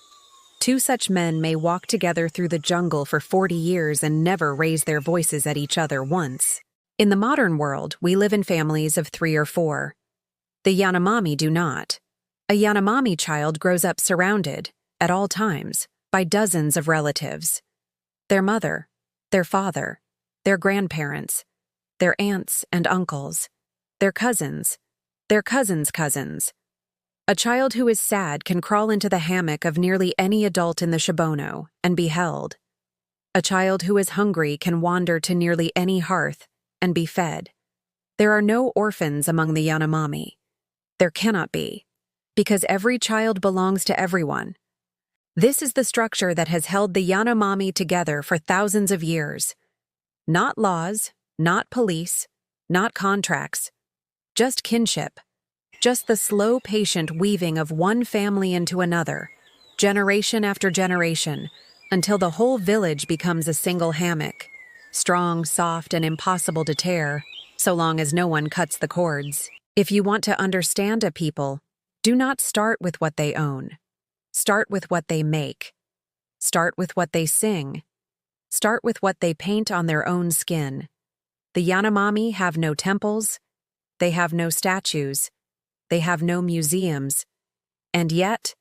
2 such men may walk together through the jungle for 40 years and never raise their voices at each other once. In the modern world, we live in families of 3 or 4. The Yanomami do not. A Yanomami child grows up surrounded, at all times, by dozens of relatives. Their mother, their father, their grandparents, their aunts and uncles, their cousins, their cousins' cousins. A child who is sad can crawl into the hammock of nearly any adult in the Shabono and be held. A child who is hungry can wander to nearly any hearth and be fed. There are no orphans among the Yanomami. There cannot be, because every child belongs to everyone. This is the structure that has held the Yanomami together for thousands of years. Not laws, not police, not contracts, just kinship. Just the slow, patient weaving of one family into another, generation after generation, until the whole village becomes a single hammock, strong, soft, and impossible to tear, so long as no one cuts the cords. If you want to understand a people, do not start with what they own. Start with what they make. Start with what they sing. Start with what they paint on their own skin. The Yanomami have no temples. They have no statues. They have no museums, and yet,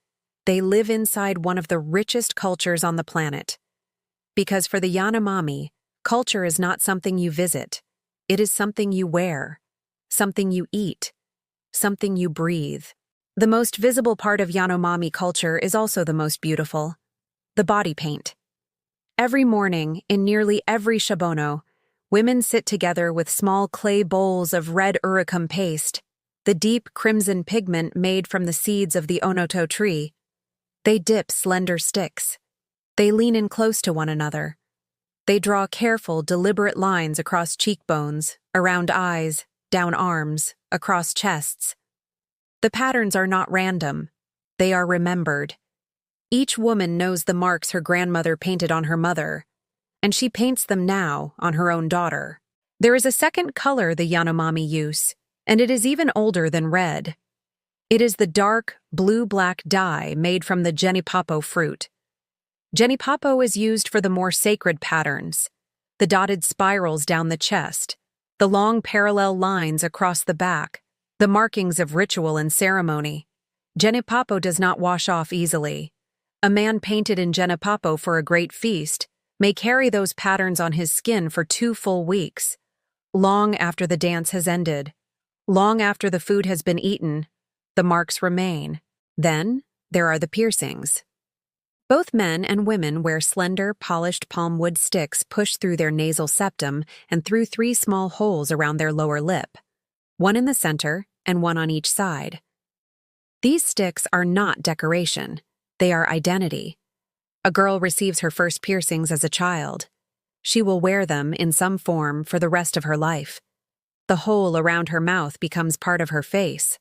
they live inside one of the richest cultures on the planet. Because for the Yanomami, culture is not something you visit. It is something you wear, something you eat, something you breathe. The most visible part of Yanomami culture is also the most beautiful: the body paint. Every morning, in nearly every Shabono, women sit together with small clay bowls of red uricum paste, the deep crimson pigment made from the seeds of the onoto tree. They dip slender sticks. They lean in close to one another. They draw careful, deliberate lines across cheekbones, around eyes, down arms, across chests. The patterns are not random. They are remembered. Each woman knows the marks her grandmother painted on her mother, and she paints them now on her own daughter. There is a second color the Yanomami use, and it is even older than red. It is the dark, blue-black dye made from the genipapo fruit. Genipapo is used for the more sacred patterns, the dotted spirals down the chest, the long parallel lines across the back, the markings of ritual and ceremony. Genipapo does not wash off easily. A man painted in genipapo for a great feast may carry those patterns on his skin for 2 full weeks, long after the dance has ended. Long after the food has been eaten, the marks remain. Then, there are the piercings. Both men and women wear slender, polished palm wood sticks pushed through their nasal septum and through 3 small holes around their lower lip, one in the center and one on each side. These sticks are not decoration. They are identity. A girl receives her first piercings as a child. She will wear them in some form for the rest of her life. The hole around her mouth becomes part of her face,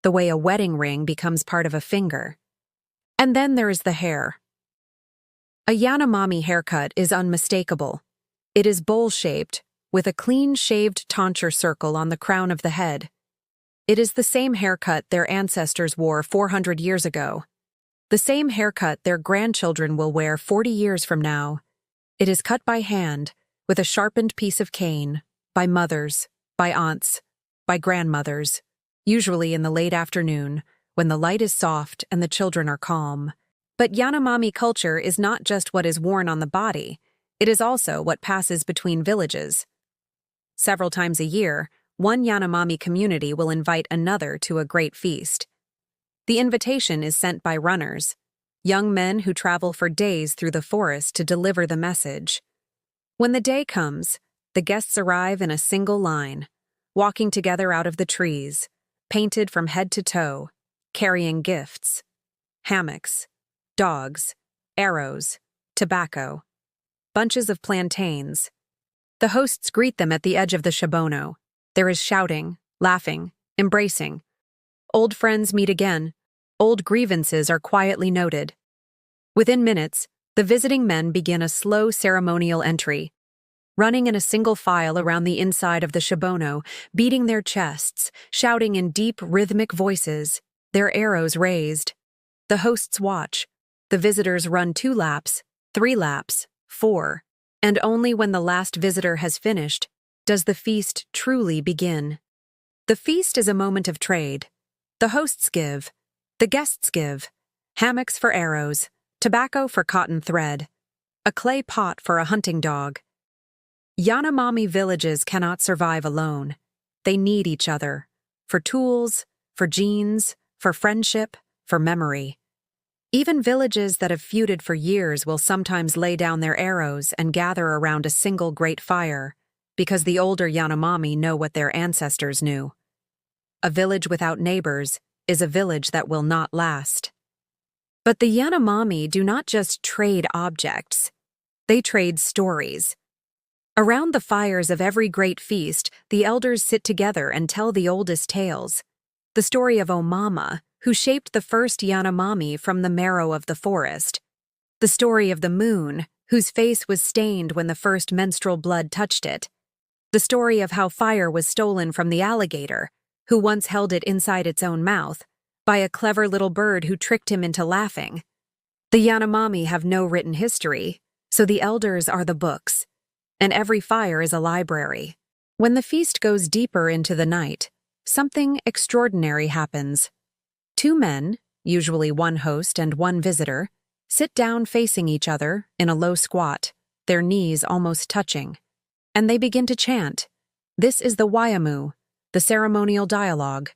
the way a wedding ring becomes part of a finger. And then there is the hair. A Yanomami haircut is unmistakable. It is bowl-shaped, with a clean-shaved tonsure circle on the crown of the head. It is the same haircut their ancestors wore 400 years ago. The same haircut their grandchildren will wear 40 years from now. It is cut by hand, with a sharpened piece of cane, by mothers, by aunts, by grandmothers, usually in the late afternoon, when the light is soft and the children are calm. But Yanomami culture is not just what is worn on the body, it is also what passes between villages. Several times a year, one Yanomami community will invite another to a great feast. The invitation is sent by runners, young men who travel for days through the forest to deliver the message. When the day comes, the guests arrive in a single line, walking together out of the trees, painted from head to toe, carrying gifts, hammocks, dogs, arrows, tobacco, bunches of plantains. The hosts greet them at the edge of the Shabono. There is shouting, laughing, embracing. Old friends meet again. Old grievances are quietly noted. Within minutes, the visiting men begin a slow ceremonial entry, running in a single file around the inside of the Shabono, beating their chests, shouting in deep, rhythmic voices, their arrows raised. The hosts watch. The visitors run 2 laps, 3 laps, 4, and only when the last visitor has finished does the feast truly begin. The feast is a moment of trade. The hosts give, the guests give, hammocks for arrows, tobacco for cotton thread, a clay pot for a hunting dog. Yanomami villages cannot survive alone. They need each other, for tools, for genes, for friendship, for memory. Even villages that have feuded for years will sometimes lay down their arrows and gather around a single great fire, because the older Yanomami know what their ancestors knew. A village without neighbors is a village that will not last. But the Yanomami do not just trade objects. They trade stories. Around the fires of every great feast, the elders sit together and tell the oldest tales. The story of Omama, who shaped the first Yanomami from the marrow of the forest. The story of the moon, whose face was stained when the first menstrual blood touched it. The story of how fire was stolen from the alligator, who once held it inside its own mouth, by a clever little bird who tricked him into laughing. The Yanomami have no written history, so the elders are the books, and every fire is a library. When the feast goes deeper into the night, something extraordinary happens. 2 men, usually one host and one visitor, sit down facing each other in a low squat, their knees almost touching, and they begin to chant. This is the Wayamu, the ceremonial dialogue.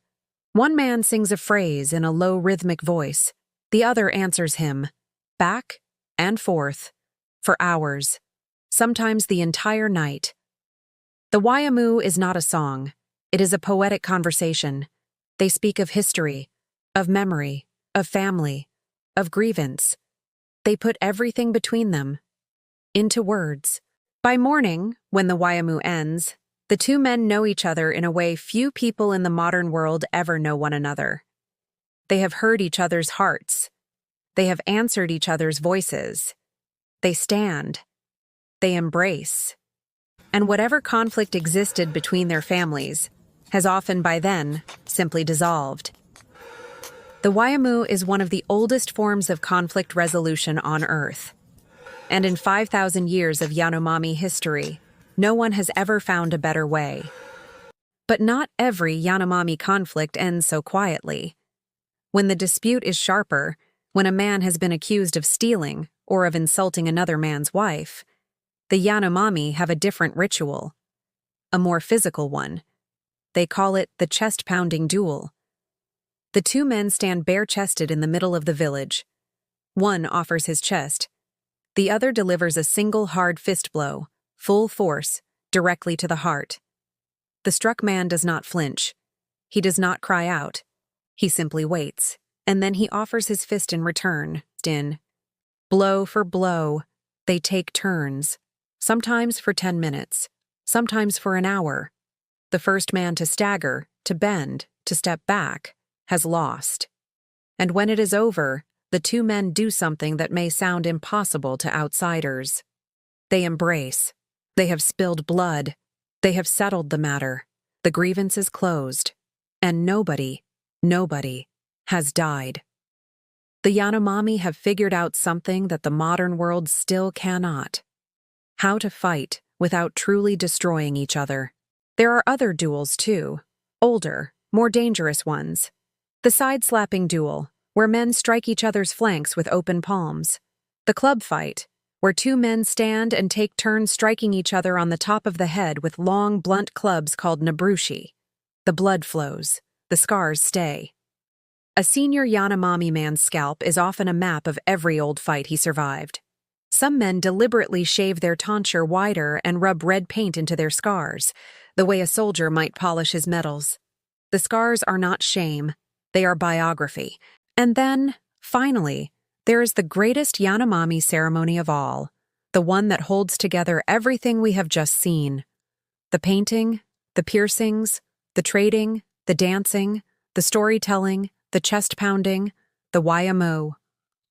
One man sings a phrase in a low rhythmic voice. The other answers him, back and forth, for hours, sometimes the entire night. The Wayamu is not a song. It is a poetic conversation. They speak of history, of memory, of family, of grievance. They put everything between them into words. By morning, when the Wayamu ends, the 2 men know each other in a way few people in the modern world ever know one another. They have heard each other's hearts. They have answered each other's voices. They stand. They embrace. And whatever conflict existed between their families has often by then simply dissolved. The Wayamu is one of the oldest forms of conflict resolution on Earth. And in 5,000 years of Yanomami history, no one has ever found a better way. But not every Yanomami conflict ends so quietly. When the dispute is sharper, when a man has been accused of stealing or of insulting another man's wife, the Yanomami have a different ritual, a more physical one. They call it the chest-pounding duel. The 2 men stand bare-chested in the middle of the village. One offers his chest. The other delivers a single hard fist blow, full force, directly to the heart. The struck man does not flinch. He does not cry out. He simply waits, and then he offers his fist in return. Blow for blow, they take turns, sometimes for 10 minutes, sometimes for an hour. The first man to stagger, to bend, to step back, has lost. And when it is over, the 2 men do something that may sound impossible to outsiders. They embrace. They have spilled blood. They have settled the matter. The grievance is closed. And nobody has died. The Yanomami have figured out something that the modern world still cannot: how to fight without truly destroying each other. There are other duels too, older, more dangerous ones. The side-slapping duel, where men strike each other's flanks with open palms. The club fight, where two men stand and take turns striking each other on the top of the head with long, blunt clubs called nabrushi. The blood flows. The scars stay. A senior Yanomami man's scalp is often a map of every old fight he survived. Some men deliberately shave their tonsure wider and rub red paint into their scars, the way a soldier might polish his medals. The scars are not shame, they are biography. And then, finally, there is the greatest Yanomami ceremony of all, the one that holds together everything we have just seen. The painting, the piercings, the trading, the dancing, the storytelling, the chest-pounding, the YMO,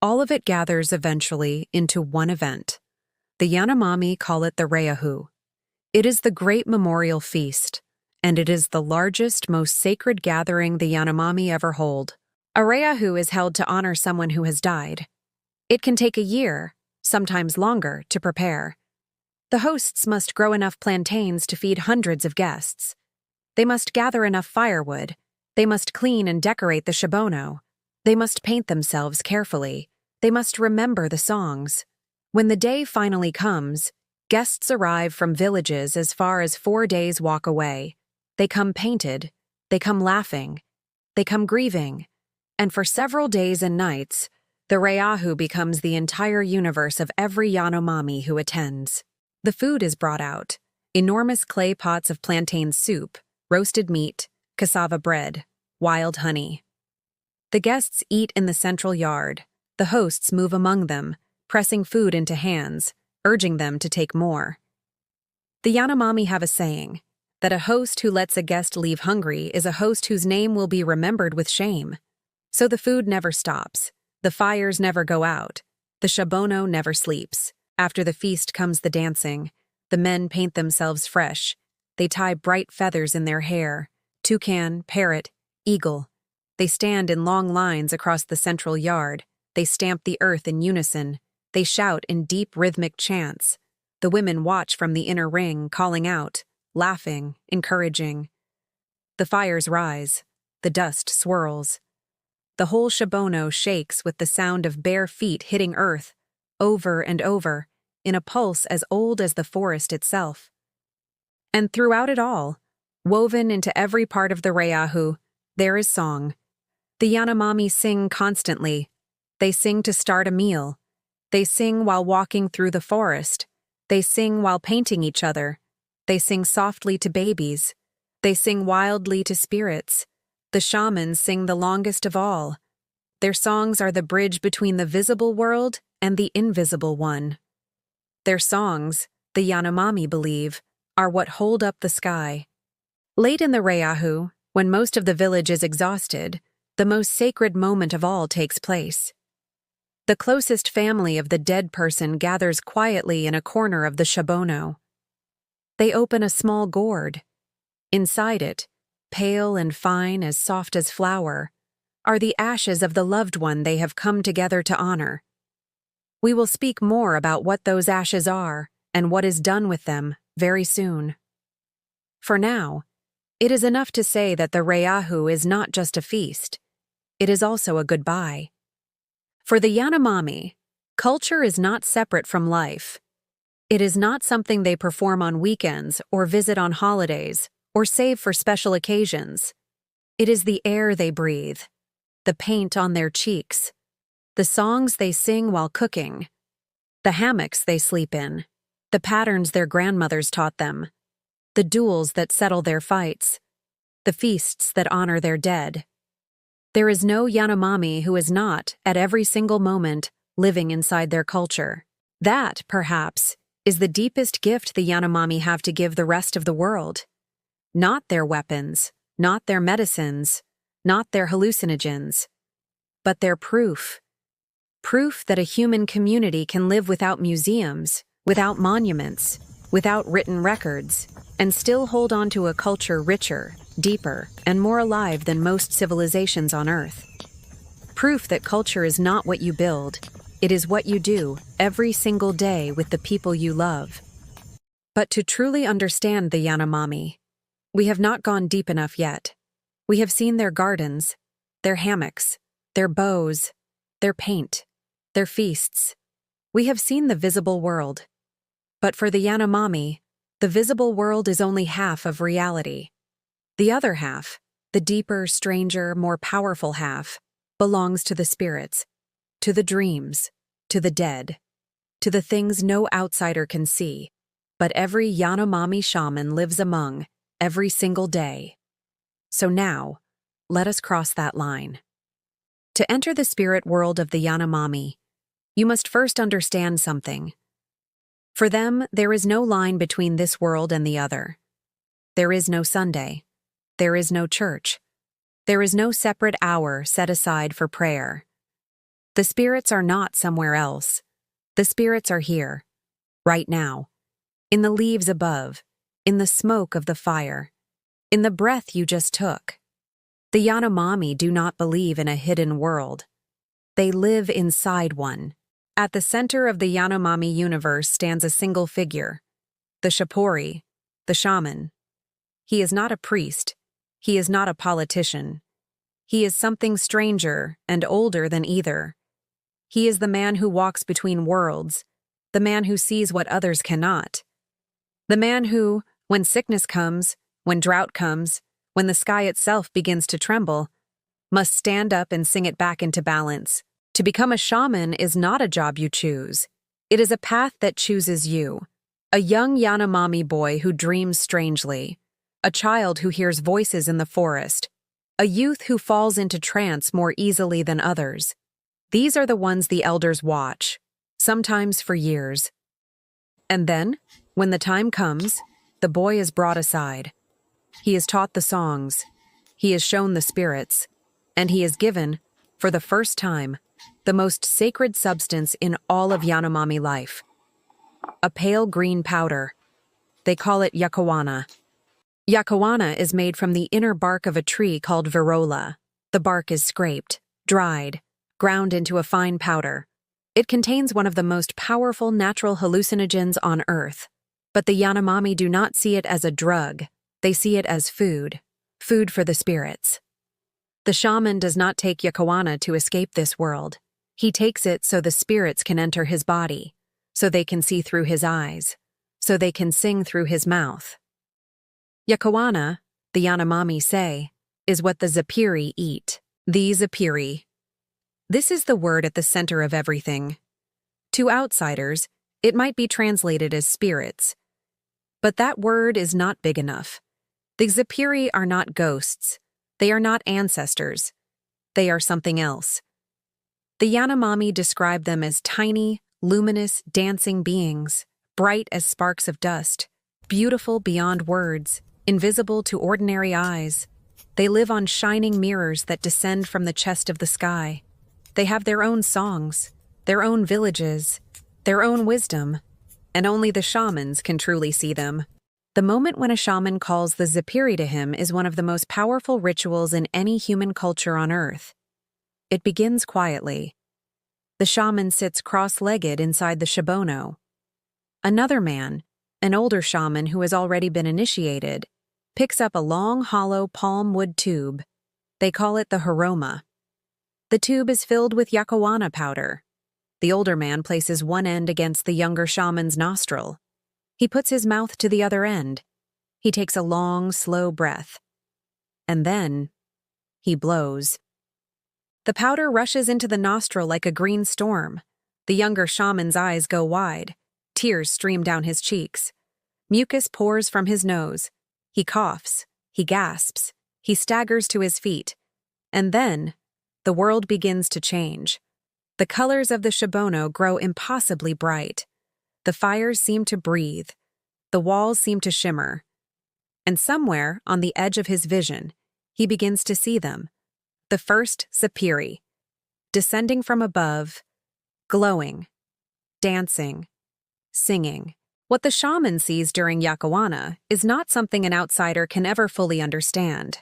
all of it gathers eventually into one event. The Yanomami call it the Reahu. It is the great memorial feast, and it is the largest, most sacred gathering the Yanomami ever hold. A Reahu is held to honor someone who has died. It can take a year, sometimes longer, to prepare. The hosts must grow enough plantains to feed hundreds of guests. They must gather enough firewood. They must clean and decorate the shibono. They must paint themselves carefully. They must remember the songs. When the day finally comes, guests arrive from villages as far as 4 days' walk away. They come painted. They come laughing. They come grieving. And for several days and nights, the Reahu becomes the entire universe of every Yanomami who attends. The food is brought out. Enormous clay pots of plantain soup, roasted meat, cassava bread, wild honey. The guests eat in the central yard. The hosts move among them, pressing food into hands, urging them to take more. The Yanomami have a saying, that a host who lets a guest leave hungry is a host whose name will be remembered with shame. So the food never stops. The fires never go out. The shibono never sleeps. After the feast comes the dancing. The men paint themselves fresh. They tie bright feathers in their hair. Toucan, parrot, eagle. They stand in long lines across the central yard. They stamp the earth in unison. They shout in deep rhythmic chants. The women watch from the inner ring, calling out, laughing, encouraging. The fires rise. The dust swirls. The whole shibono shakes with the sound of bare feet hitting earth, over and over, in a pulse as old as the forest itself. And throughout it all, woven into every part of the Reahu, there is song. The Yanomami sing constantly. They sing to start a meal. They sing while walking through the forest. They sing while painting each other. They sing softly to babies. They sing wildly to spirits. The shamans sing the longest of all. Their songs are the bridge between the visible world and the invisible one. Their songs, the Yanomami believe, are what hold up the sky. Late in the Reahu, when most of the village is exhausted, the most sacred moment of all takes place. The closest family of the dead person gathers quietly in a corner of the shibono. They open a small gourd. Inside it, pale and fine as soft as flour, are the ashes of the loved one they have come together to honor. We will speak more about what those ashes are and what is done with them very soon. For now, it is enough to say that the Reahu is not just a feast. It is also a goodbye. For the Yanomami, culture is not separate from life. It is not something they perform on weekends or visit on holidays or save for special occasions. It is the air they breathe, the paint on their cheeks, the songs they sing while cooking, the hammocks they sleep in, the patterns their grandmothers taught them, the duels that settle their fights, the feasts that honor their dead. There is no Yanomami who is not, at every single moment, living inside their culture. That, perhaps, is the deepest gift the Yanomami have to give the rest of the world. Not their weapons, not their medicines, not their hallucinogens, but their proof. Proof that a human community can live without museums, without monuments, without written records, and still hold on to a culture richer, deeper, and more alive than most civilizations on Earth. Proof that culture is not what you build, it is what you do every single day with the people you love. But to truly understand the Yanomami, We have not gone deep enough yet. We have seen their gardens, their hammocks, their bows, their paint, their feasts. We have seen the visible world. But for the Yanomami, the visible world is only half of reality. The other half, the deeper, stranger, more powerful half, belongs to the spirits, to the dreams, to the dead, to the things no outsider can see, but every Yanomami shaman lives among every single day. So now, let us cross that line. To enter the spirit world of the Yanomami, you must first understand something. For them, there is no line between this world and the other. There is no Sunday. There is no church. There is no separate hour set aside for prayer. The spirits are not somewhere else. The spirits are here, right now, in the leaves above, in the smoke of the fire, in the breath you just took. The Yanomami do not believe in a hidden world. They live inside one. At the center of the Yanomami universe stands a single figure, the Shapori, the shaman. He is not a priest. He is not a politician. He is something stranger and older than either. He is the man who walks between worlds, the man who sees what others cannot. The man who, when sickness comes, when drought comes, when the sky itself begins to tremble, must stand up and sing it back into balance. To become a shaman is not a job you choose. It is a path that chooses you. A young Yanomami boy who dreams strangely. A child who hears voices in the forest. A youth who falls into trance more easily than others. These are the ones the elders watch, sometimes for years. And then, when the time comes, the boy is brought aside. He is taught the songs. He is shown the spirits. And he is given, for the first time, the most sacred substance in all of Yanomami life. A pale green powder. They call it yakuwana. Yakuwana is made from the inner bark of a tree called virola. The bark is scraped, dried, ground into a fine powder. It contains one of the most powerful natural hallucinogens on Earth. But the Yanomami do not see it as a drug. They see it as food. Food for the spirits. The shaman does not take yakuwana to escape this world. He takes it so the spirits can enter his body, so they can see through his eyes, so they can sing through his mouth. Yakuwana, the Yanomami say, is what the Zapiri eat. The Zapiri. This is the word at the center of everything. To outsiders, it might be translated as spirits. But that word is not big enough. The Zapiri are not ghosts. They are not ancestors. They are something else. The Yanomami describe them as tiny, luminous, dancing beings, bright as sparks of dust, beautiful beyond words, invisible to ordinary eyes. They live on shining mirrors that descend from the chest of the sky. They have their own songs, their own villages, their own wisdom, and only the shamans can truly see them. The moment when a shaman calls the Zapiri to him is one of the most powerful rituals in any human culture on Earth. It begins quietly. The shaman sits cross-legged inside the shibono. Another man, an older shaman who has already been initiated, picks up a long, hollow palm wood tube. They call it the haroma. The tube is filled with yakuwana powder. The older man places one end against the younger shaman's nostril. He puts his mouth to the other end. He takes a long, slow breath. And then, he blows. The powder rushes into the nostril like a green storm. The younger shaman's eyes go wide. Tears stream down his cheeks. Mucus pours from his nose. He coughs. He gasps. He staggers to his feet. And then, the world begins to change. The colors of the shibono grow impossibly bright. The fires seem to breathe. The walls seem to shimmer. And somewhere, on the edge of his vision, he begins to see them. The first Zapiri, descending from above, glowing, dancing, singing. What the shaman sees during yakuwana is not something an outsider can ever fully understand.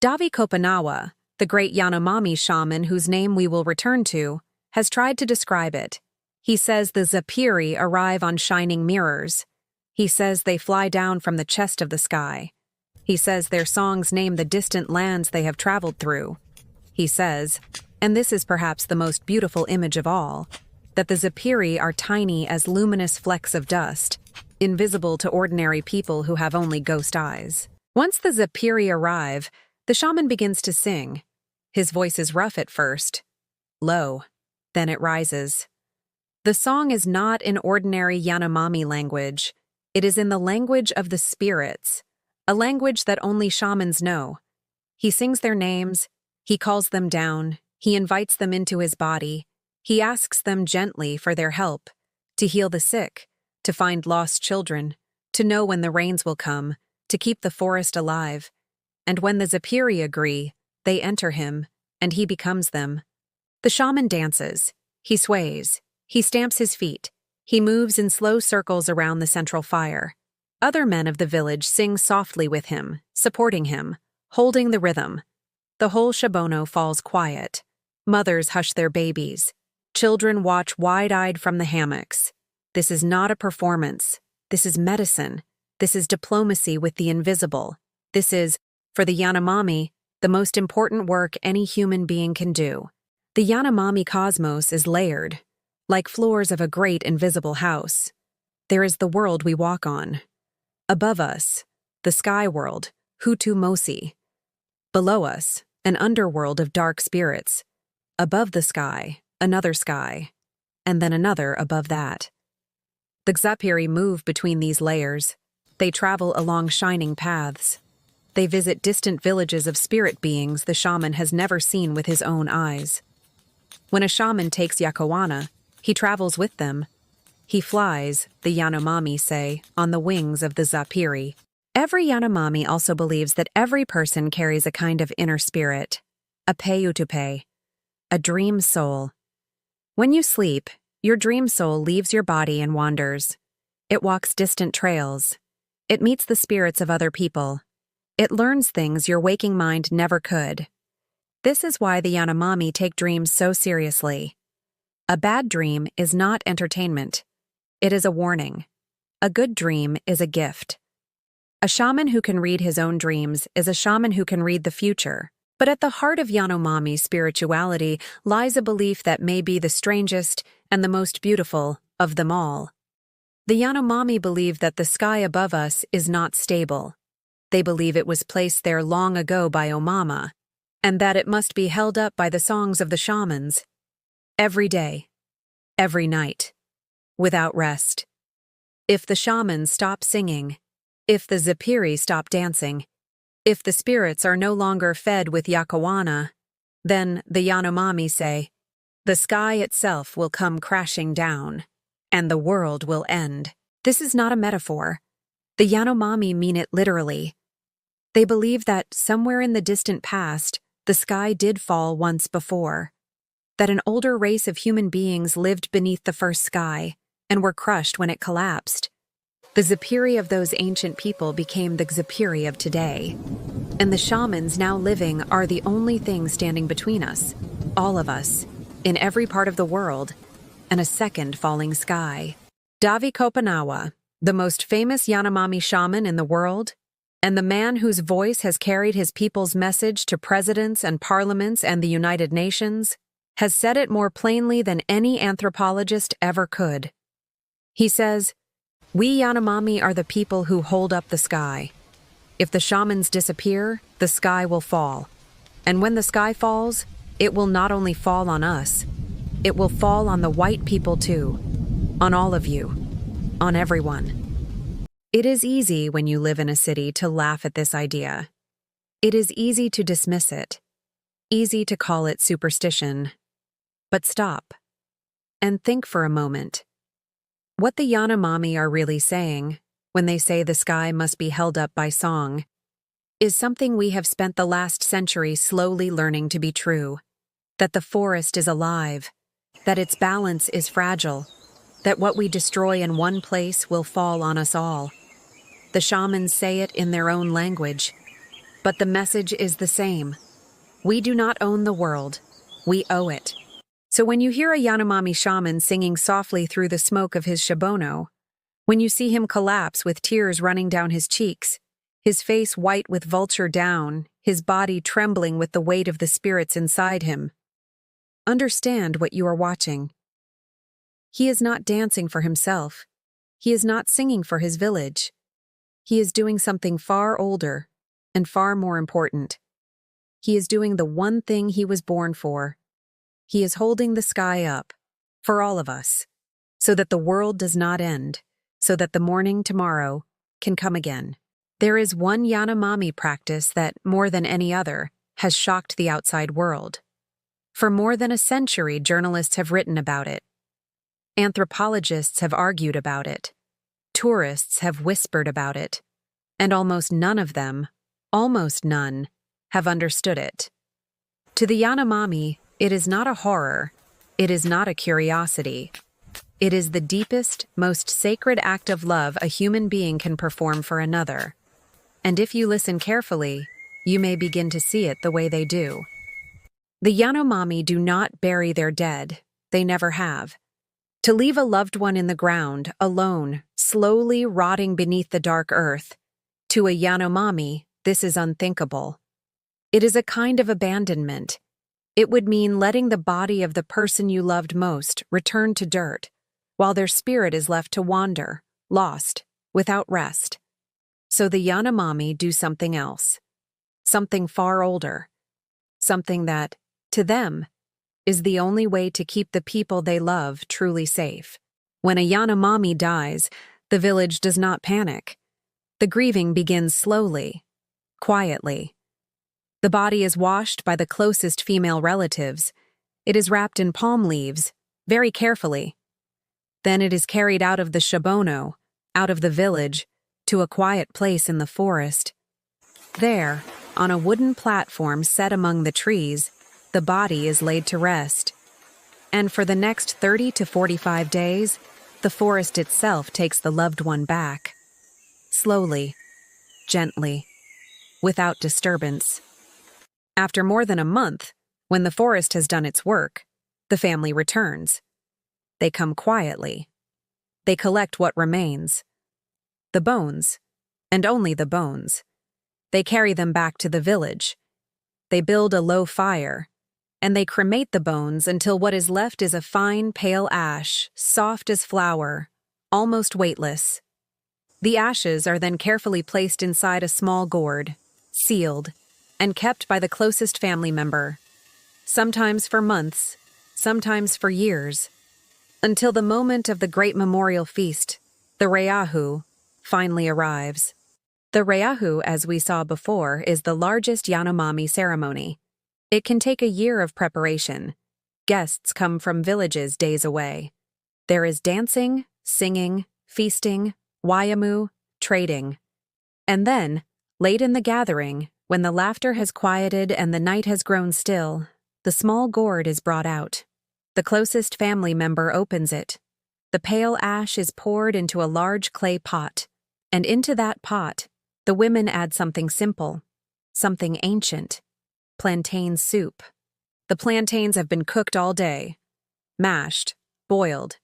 Davi Kopanawa, the great Yanomami shaman whose name we will return to, has tried to describe it. He says the Zapiri arrive on shining mirrors. He says they fly down from the chest of the sky. He says their songs name the distant lands they have traveled through. He says, and this is perhaps the most beautiful image of all, that the Zapiri are tiny as luminous flecks of dust, invisible to ordinary people who have only ghost eyes. Once the Zapiri arrive, the shaman begins to sing. His voice is rough at first, low, then it rises. The song is not in ordinary Yanomami language. It is in the language of the spirits, a language that only shamans know. He sings their names, he calls them down, he invites them into his body, he asks them gently for their help, to heal the sick, to find lost children, to know when the rains will come, to keep the forest alive. And when the Zapiri agree, they enter him, and he becomes them. The shaman dances, he sways, he stamps his feet, he moves in slow circles around the central fire. Other men of the village sing softly with him, supporting him, holding the rhythm. The whole Shabono falls quiet. Mothers hush their babies. Children watch wide-eyed from the hammocks. This is not a performance. This is medicine. This is diplomacy with the invisible. This is, for the Yanomami, the most important work any human being can do. The Yanomami cosmos is layered, like floors of a great invisible house. There is the world we walk on. Above us, the sky world, Hutu Mosi. Below us, an underworld of dark spirits. Above the sky, another sky, and then another above that. The Zapiri move between these layers. They travel along shining paths. They visit distant villages of spirit beings the shaman has never seen with his own eyes. When a shaman takes Yakawana, he travels with them. He flies, the Yanomami say, on the wings of the Zapiri. Every Yanomami also believes that every person carries a kind of inner spirit, a peutupe, a dream soul. When you sleep, your dream soul leaves your body and wanders. It walks distant trails. It meets the spirits of other people. It learns things your waking mind never could. This is why the Yanomami take dreams so seriously. A bad dream is not entertainment. It is a warning. A good dream is a gift. A shaman who can read his own dreams is a shaman who can read the future. But at the heart of Yanomami spirituality lies a belief that may be the strangest and the most beautiful of them all. The Yanomami believe that the sky above us is not stable. They believe it was placed there long ago by Omama, and that it must be held up by the songs of the shamans. Every day, every night, without rest. If the shamans stop singing, if the Zapiri stop dancing, if the spirits are no longer fed with Yakawana, then, the Yanomami say, the sky itself will come crashing down, and the world will end. This is not a metaphor. The Yanomami mean it literally. They believe that somewhere in the distant past, the sky did fall once before, that an older race of human beings lived beneath the first sky and were crushed when it collapsed. The Zapiri of those ancient people became the Zapiri of today, and the shamans now living are the only thing standing between us, all of us, in every part of the world, and a second falling sky. Davi Kopanawa, the most famous Yanomami shaman in the world, and the man whose voice has carried his people's message to presidents and parliaments and the United Nations, has said it more plainly than any anthropologist ever could. He says, "We Yanomami are the people who hold up the sky. If the shamans disappear, the sky will fall. And when the sky falls, it will not only fall on us, it will fall on the white people too, on all of you, on everyone." It is easy when you live in a city to laugh at this idea. It is easy to dismiss it, easy to call it superstition. But stop and think for a moment. What the Yanomami are really saying, when they say the sky must be held up by song, is something we have spent the last century slowly learning to be true. That the forest is alive, that its balance is fragile, that what we destroy in one place will fall on us all. The shamans say it in their own language, but the message is the same. We do not own the world, we owe it. So when you hear a Yanomami shaman singing softly through the smoke of his shabono, when you see him collapse with tears running down his cheeks, his face white with vulture down, his body trembling with the weight of the spirits inside him. Understand what you are watching. He is not dancing for himself. He is not singing for his village. He is doing something far older and far more important. He is doing the one thing he was born for. He is holding the sky up, for all of us, so that the world does not end, so that the morning tomorrow can come again. There is one Yanomami practice that, more than any other, has shocked the outside world. For more than a century, journalists have written about it. Anthropologists have argued about it. Tourists have whispered about it. And almost none of them, almost none, have understood it. To the Yanomami, it is not a horror. It is not a curiosity. It is the deepest, most sacred act of love a human being can perform for another. And if you listen carefully, you may begin to see it the way they do. The Yanomami do not bury their dead. They never have. To leave a loved one in the ground, alone, slowly rotting beneath the dark earth, to a Yanomami, this is unthinkable. It is a kind of abandonment. It would mean letting the body of the person you loved most return to dirt, while their spirit is left to wander, lost, without rest. So the Yanomami do something else, something far older, something that, to them, is the only way to keep the people they love truly safe. When a Yanomami dies, the village does not panic. The grieving begins slowly, quietly. The body is washed by the closest female relatives. It is wrapped in palm leaves, very carefully. Then it is carried out of the Shabono, out of the village, to a quiet place in the forest. There, on a wooden platform set among the trees, the body is laid to rest. And for the next 30 to 45 days, the forest itself takes the loved one back. Slowly, gently, without disturbance. After more than a month, when the forest has done its work, the family returns. They come quietly. They collect what remains. The bones, and only the bones. They carry them back to the village. They build a low fire, and they cremate the bones until what is left is a fine, pale ash, soft as flour, almost weightless. The ashes are then carefully placed inside a small gourd, sealed, and kept by the closest family member, sometimes for months, sometimes for years, until the moment of the great memorial feast, the Reahu, finally arrives. The Reahu, as we saw before, is the largest Yanomami ceremony. It can take a year of preparation. Guests come from villages days away. There is dancing, singing, feasting, wayamu, trading. And then, late in the gathering, when the laughter has quieted and the night has grown still, the small gourd is brought out. The closest family member opens it. The pale ash is poured into a large clay pot, and into that pot, the women add something simple, something ancient, plantain soup. The plantains have been cooked all day, mashed, boiled,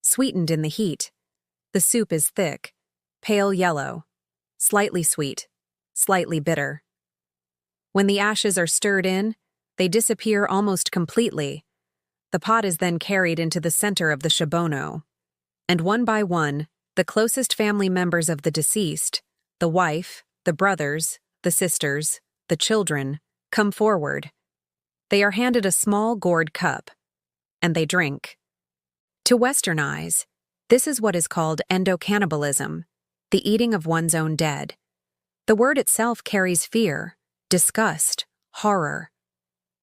sweetened in the heat. The soup is thick, pale yellow, slightly sweet, slightly bitter. When the ashes are stirred in, they disappear almost completely. The pot is then carried into the center of the Shabono, and one by one, the closest family members of the deceased, the wife, the brothers, the sisters, the children, come forward. They are handed a small gourd cup, and they drink. To Western eyes, this is what is called endocannibalism, the eating of one's own dead. The word itself carries fear, disgust, horror.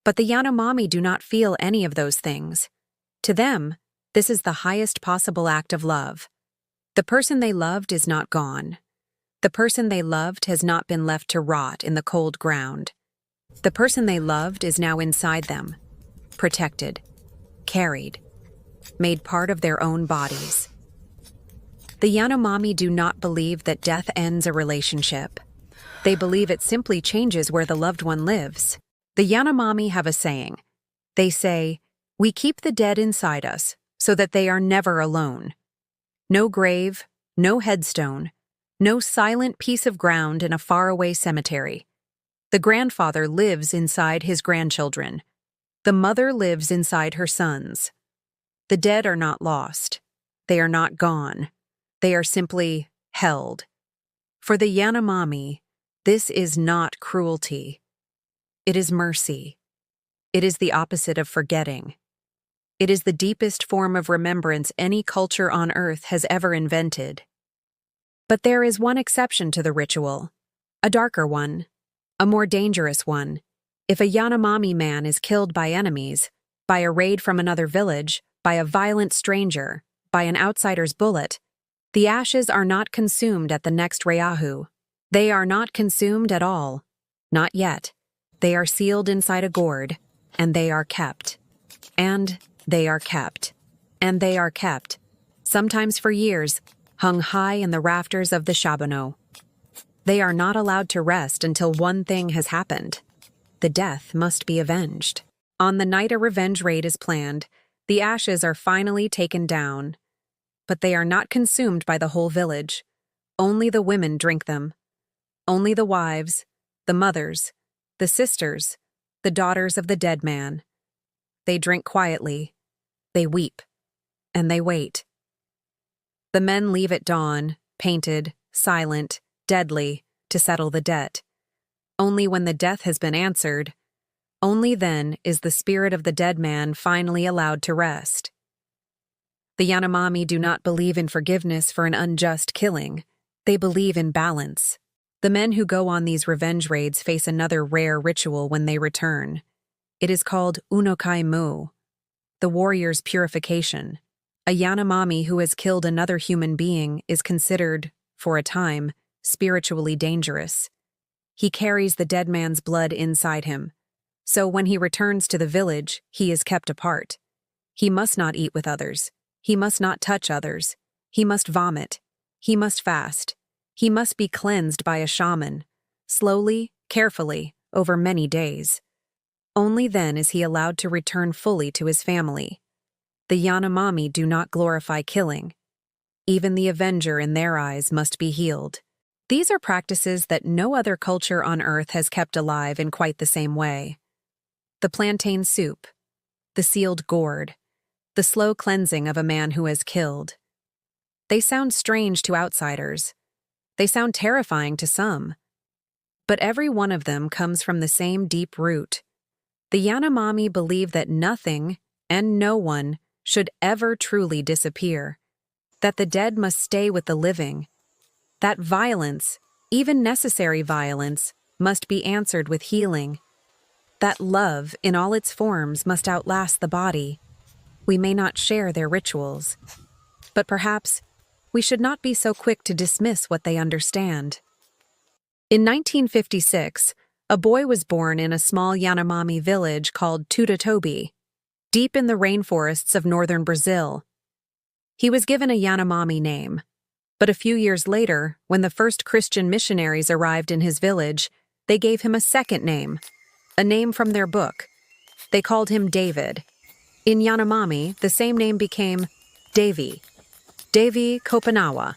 But the Yanomami do not feel any of those things. To them, this is the highest possible act of love. The person they loved is not gone. The person they loved has not been left to rot in the cold ground. The person they loved is now inside them, protected, carried, made part of their own bodies. The Yanomami do not believe that death ends a relationship. They believe it simply changes where the loved one lives. The Yanomami have a saying. They say, "We keep the dead inside us so that they are never alone." No grave, no headstone, No silent piece of ground in a faraway cemetery. The grandfather lives inside his grandchildren. The mother lives inside her sons. The dead are not lost. They are not gone. They are simply held. For the Yanomami, this is not cruelty. It is mercy. It is the opposite of forgetting. It is the deepest form of remembrance any culture on Earth has ever invented. But there is one exception to the ritual, a darker one, a more dangerous one. If a Yanomami man is killed by enemies, by a raid from another village, by a violent stranger, by an outsider's bullet, the ashes are not consumed at the next Reahu. They are not consumed at all. Not yet. They are sealed inside a gourd, and they are kept. And they are kept. And they are kept, sometimes for years, hung high in the rafters of the Shabano. They are not allowed to rest until one thing has happened. The death must be avenged. On the night a revenge raid is planned, the ashes are finally taken down. But they are not consumed by the whole village. Only the women drink them. Only the wives, the mothers, the sisters, the daughters of the dead man. They drink quietly. They weep. And they wait. The men leave at dawn, painted, silent, deadly, to settle the debt. Only when the death has been answered, only then is the spirit of the dead man finally allowed to rest. The Yanomami do not believe in forgiveness for an unjust killing. They believe in balance. The men who go on these revenge raids face another rare ritual when they return. It is called Unokai Mu, the warrior's purification. A Yanomami who has killed another human being is considered, for a time, spiritually dangerous. He carries the dead man's blood inside him. So when he returns to the village, he is kept apart. He must not eat with others. He must not touch others. He must vomit. He must fast. He must be cleansed by a shaman, slowly, carefully, over many days. Only then is he allowed to return fully to his family. The Yanomami do not glorify killing. Even the avenger in their eyes must be healed. These are practices that no other culture on Earth has kept alive in quite the same way. The plantain soup, the sealed gourd, the slow cleansing of a man who has killed. They sound strange to outsiders. They sound terrifying to some. But every one of them comes from the same deep root. The Yanomami believe that nothing and no one should ever truly disappear, that the dead must stay with the living, that violence, even necessary violence, must be answered with healing, that love in all its forms must outlast the body. We may not share their rituals, but perhaps we should not be so quick to dismiss what they understand. In 1956, a boy was born in a small Yanomami village called Tutatobi, deep in the rainforests of northern Brazil. He was given a Yanomami name, but a few years later, when the first Christian missionaries arrived in his village, they gave him a second name, a name from their book. They called him David. In Yanomami, the same name became Devi Kopanawa.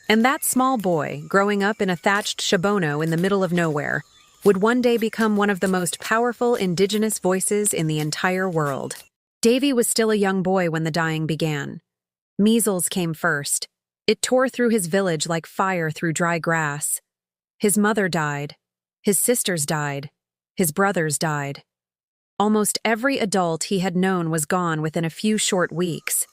And that small boy, growing up in a thatched shabono in the middle of nowhere, would one day become one of the most powerful indigenous voices in the entire world. Davy was still a young boy when the dying began. Measles came first. It tore through his village like fire through dry grass. His mother died. His sisters died. His brothers died. Almost every adult he had known was gone within a few short weeks.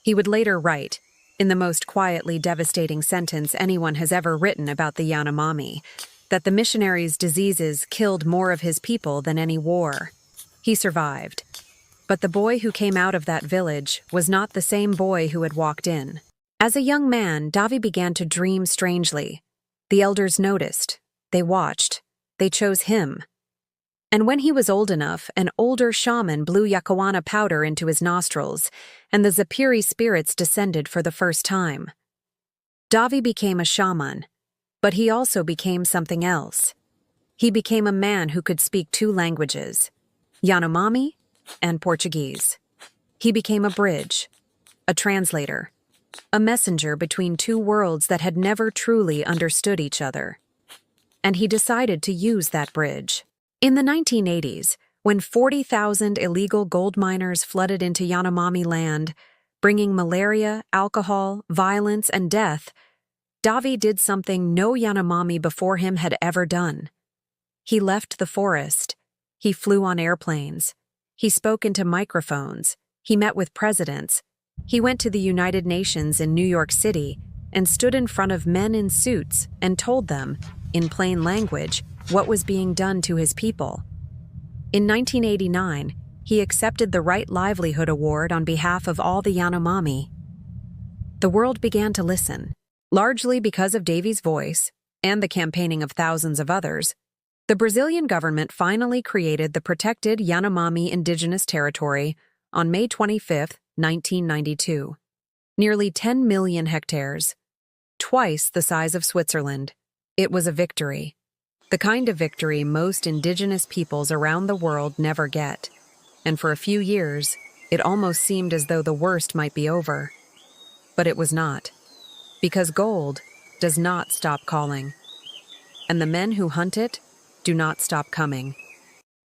He would later write, in the most quietly devastating sentence anyone has ever written about the Yanomami, that the missionaries' diseases killed more of his people than any war. He survived. But the boy who came out of that village was not the same boy who had walked in. As a young man, Davi began to dream strangely. The elders noticed. They watched. They chose him. And when he was old enough, an older shaman blew yakuwana powder into his nostrils, and the Zapiri spirits descended for the first time. Davi became a shaman, but he also became something else. He became a man who could speak two languages, Yanomami and Portuguese. He became a bridge, a translator, a messenger between two worlds that had never truly understood each other. And he decided to use that bridge. In the 1980s, when 40,000 illegal gold miners flooded into Yanomami land, bringing malaria, alcohol, violence, and death, Davy did something no Yanomami before him had ever done. He left the forest. He flew on airplanes. He spoke into microphones. He met with presidents. He went to the United Nations in New York City and stood in front of men in suits and told them, in plain language, what was being done to his people. In 1989, he accepted the Right Livelihood Award on behalf of all the Yanomami. The world began to listen, largely because of Davy's voice and the campaigning of thousands of others. The Brazilian government finally created the protected Yanomami Indigenous Territory on May 25, 1992. Nearly 10 million hectares, twice the size of Switzerland. It was a victory. The kind of victory most indigenous peoples around the world never get. And for a few years, it almost seemed as though the worst might be over. But it was not. Because gold does not stop calling. And the men who hunt it do not stop coming.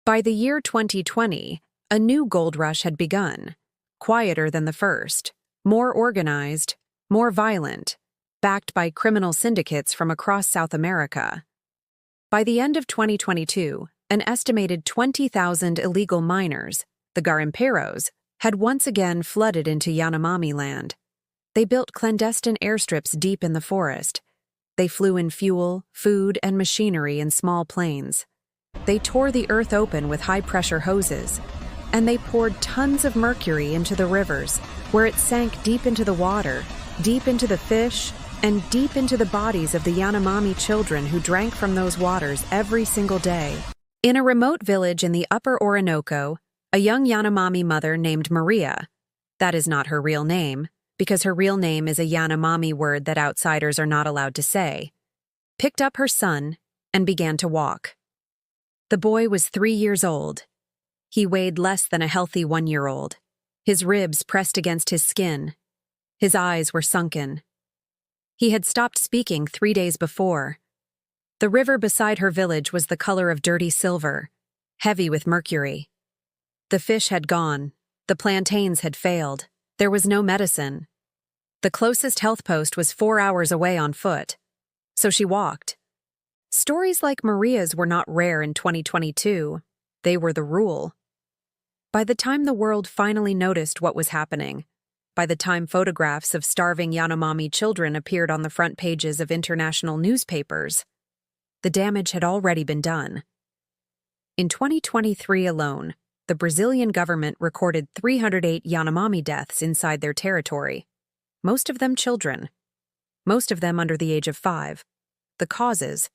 By the year 2020, a new gold rush had begun, quieter than the first, more organized, more violent, backed by criminal syndicates from across South America. By the end of 2022, an estimated 20,000 illegal miners, the garimpeiros, had once again flooded into Yanomami land. They built clandestine airstrips deep in the forest. They flew in fuel, food, and machinery in small planes. They tore the earth open with high-pressure hoses, and they poured tons of mercury into the rivers, where it sank deep into the water, deep into the fish, and deep into the bodies of the Yanomami children who drank from those waters every single day. In a remote village in the upper Orinoco, a young Yanomami mother named Maria, that is not her real name, because her real name is a Yanomami word that outsiders are not allowed to say, picked up her son and began to walk. The boy was 3 years old. He weighed less than a healthy 1-year-old. His ribs pressed against his skin. His eyes were sunken. He had stopped speaking 3 days before. The river beside her village was the color of dirty silver, heavy with mercury. The fish had gone. The plantains had failed. There was no medicine. The closest health post was 4 hours away on foot. So she walked. Stories like Maria's were not rare in 2022. They were the rule. By the time the world finally noticed what was happening, by the time photographs of starving Yanomami children appeared on the front pages of international newspapers, the damage had already been done. In 2023 alone, the Brazilian government recorded 308 Yanomami deaths inside their territory, most of them children, most of them under the age of 5. The causes: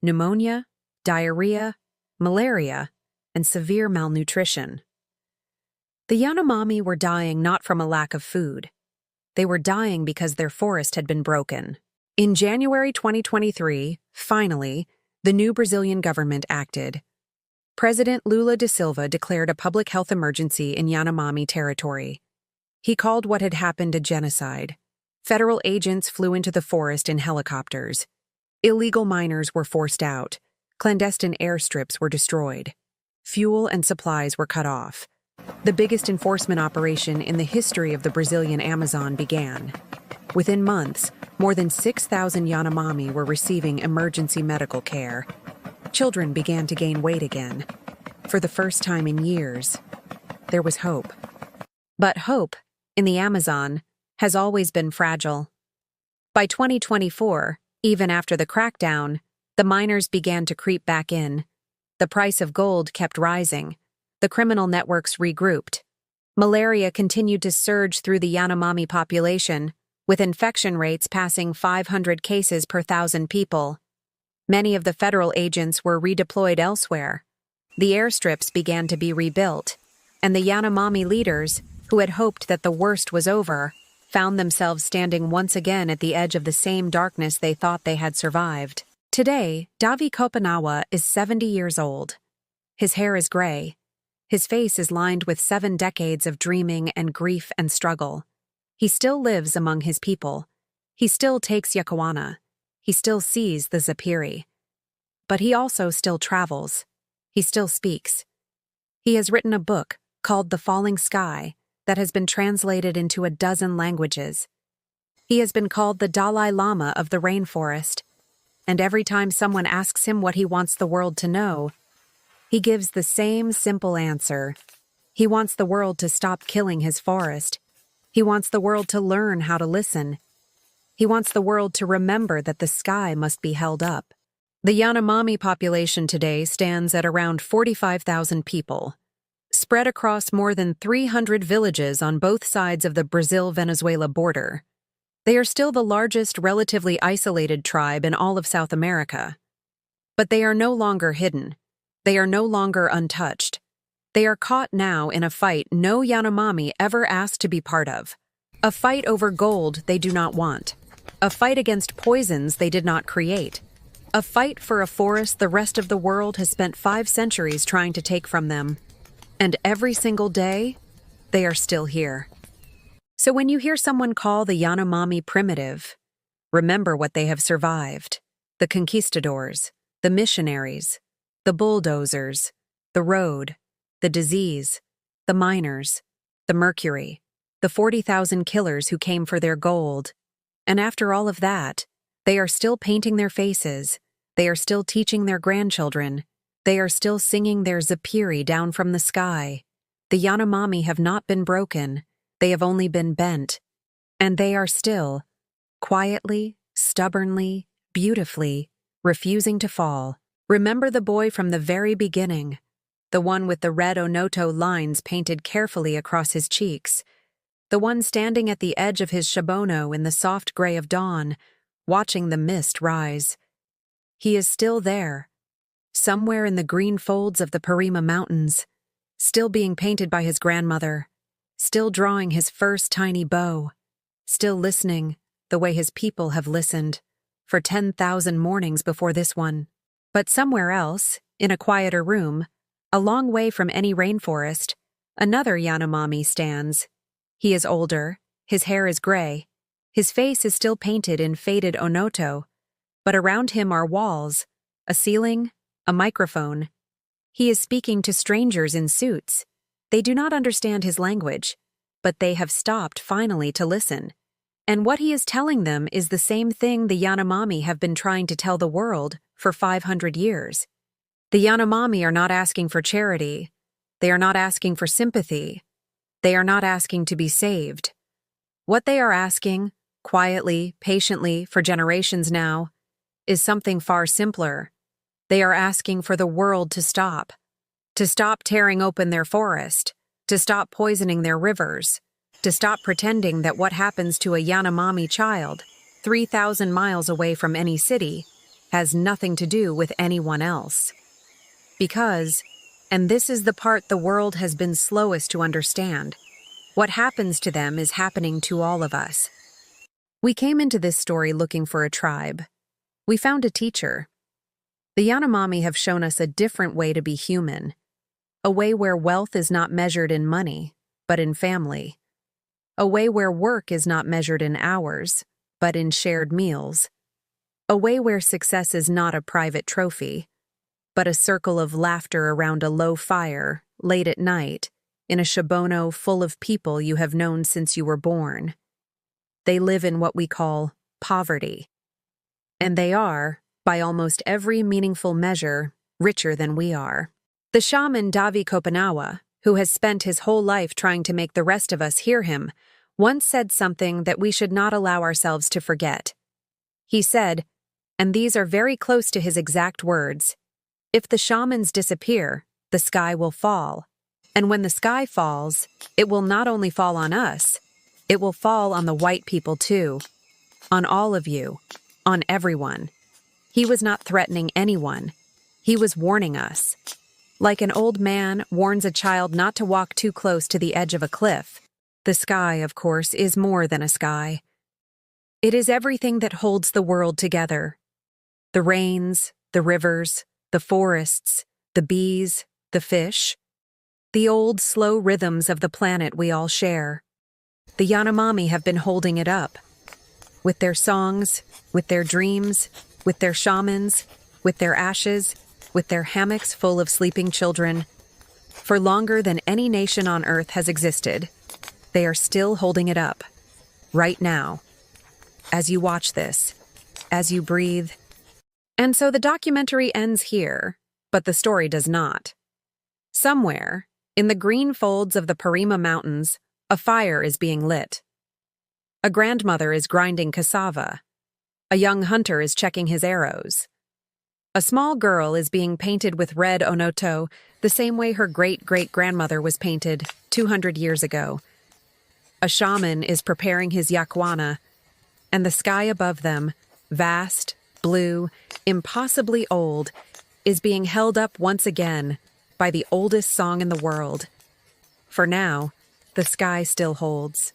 pneumonia, diarrhea, malaria, and severe malnutrition. The Yanomami were dying not from a lack of food. They were dying because their forest had been broken. In January 2023, finally, the new Brazilian government acted. President Lula da Silva declared a public health emergency in Yanomami territory. He called what had happened a genocide. Federal agents flew into the forest in helicopters. Illegal miners were forced out. Clandestine airstrips were destroyed. Fuel and supplies were cut off. The biggest enforcement operation in the history of the Brazilian Amazon began. Within months, more than 6,000 Yanomami were receiving emergency medical care. Children began to gain weight again. For the first time in years, there was hope. But hope, in the Amazon, has always been fragile. By 2024, even after the crackdown, the miners began to creep back in. The price of gold kept rising. The criminal networks regrouped. Malaria continued to surge through the Yanomami population, with infection rates passing 500 cases per 1,000 people. Many of the federal agents were redeployed elsewhere. The airstrips began to be rebuilt, and the Yanomami leaders, who had hoped that the worst was over, found themselves standing once again at the edge of the same darkness they thought they had survived. Today, Davy Kopanawa is 70 years old. His hair is gray. His face is lined with 7 decades of dreaming and grief and struggle. He still lives among his people. He still takes Yakoana. He still sees the Zapiri. But he also still travels. He still speaks. He has written a book called The Falling Sky that has been translated into a dozen languages. He has been called the Dalai Lama of the Rainforest, and every time someone asks him what he wants the world to know, he gives the same simple answer. He wants the world to stop killing his forest. He wants the world to learn how to listen. He wants the world to remember that the sky must be held up. The Yanomami population today stands at around 45,000 people, spread across more than 300 villages on both sides of the Brazil-Venezuela border. They are still the largest relatively isolated tribe in all of South America. But they are no longer hidden. They are no longer untouched. They are caught now in a fight no Yanomami ever asked to be part of. A fight over gold they do not want. A fight against poisons they did not create. A fight for a forest the rest of the world has spent 5 centuries trying to take from them. And every single day, they are still here. So when you hear someone call the Yanomami primitive, remember what they have survived. The conquistadors, the missionaries, the bulldozers, the road, the disease, the miners, the mercury, the 40,000 killers who came for their gold. And after all of that, they are still painting their faces, they are still teaching their grandchildren, they are still singing their Zapiri down from the sky. The Yanomami have not been broken, they have only been bent. And they are still, quietly, stubbornly, beautifully, refusing to fall. Remember the boy from the very beginning, the one with the red Onoto lines painted carefully across his cheeks, the one standing at the edge of his shabono in the soft gray of dawn, watching the mist rise. He is still there, somewhere in the green folds of the Parima Mountains, still being painted by his grandmother, still drawing his first tiny bow, still listening the way his people have listened for 10,000 mornings before this one. But somewhere else, in a quieter room, a long way from any rainforest, another Yanomami stands. He is older, his hair is gray, his face is still painted in faded Onoto, but around him are walls, a ceiling, a microphone. He is speaking to strangers in suits. They do not understand his language, but they have stopped finally to listen. And what he is telling them is the same thing the Yanomami have been trying to tell the world for 500 years. The Yanomami are not asking for charity. They are not asking for sympathy. They are not asking to be saved. What they are asking, quietly, patiently, for generations now, is something far simpler. They are asking for the world to stop tearing open their forest, to stop poisoning their rivers, to stop pretending that what happens to a Yanomami child, 3,000 miles away from any city, has nothing to do with anyone else. Because, and this is the part the world has been slowest to understand, what happens to them is happening to all of us. We came into this story looking for a tribe. We found a teacher. The Yanomami have shown us a different way to be human, a way where wealth is not measured in money, but in family, a way where work is not measured in hours, but in shared meals, a way where success is not a private trophy, but a circle of laughter around a low fire, late at night, in a shabono full of people you have known since you were born. They live in what we call poverty. And they are, by almost every meaningful measure, richer than we are. The shaman Davi Kopanawa, who has spent his whole life trying to make the rest of us hear him, once said something that we should not allow ourselves to forget. He said, and these are very close to his exact words, "If the shamans disappear, the sky will fall. And when the sky falls, it will not only fall on us, it will fall on the white people too. On all of you. On everyone." He was not threatening anyone. He was warning us. Like an old man warns a child not to walk too close to the edge of a cliff. The sky, of course, is more than a sky. It is everything that holds the world together. The rains, the rivers, the forests, the bees, the fish. The old, slow rhythms of the planet we all share. The Yanomami have been holding it up. With their songs, with their dreams, with their shamans, with their ashes, with their hammocks full of sleeping children. For longer than any nation on Earth has existed, they are still holding it up. Right now. As you watch this, as you breathe. And so the documentary ends here, but the story does not. Somewhere, in the green folds of the Parima Mountains, a fire is being lit. A grandmother is grinding cassava. A young hunter is checking his arrows. A small girl is being painted with red onoto, the same way her great-great-grandmother was painted 200 years ago. A shaman is preparing his yakwana, and the sky above them, vast, blue, impossibly old, is being held up once again by the oldest song in the world. For now, the sky still holds.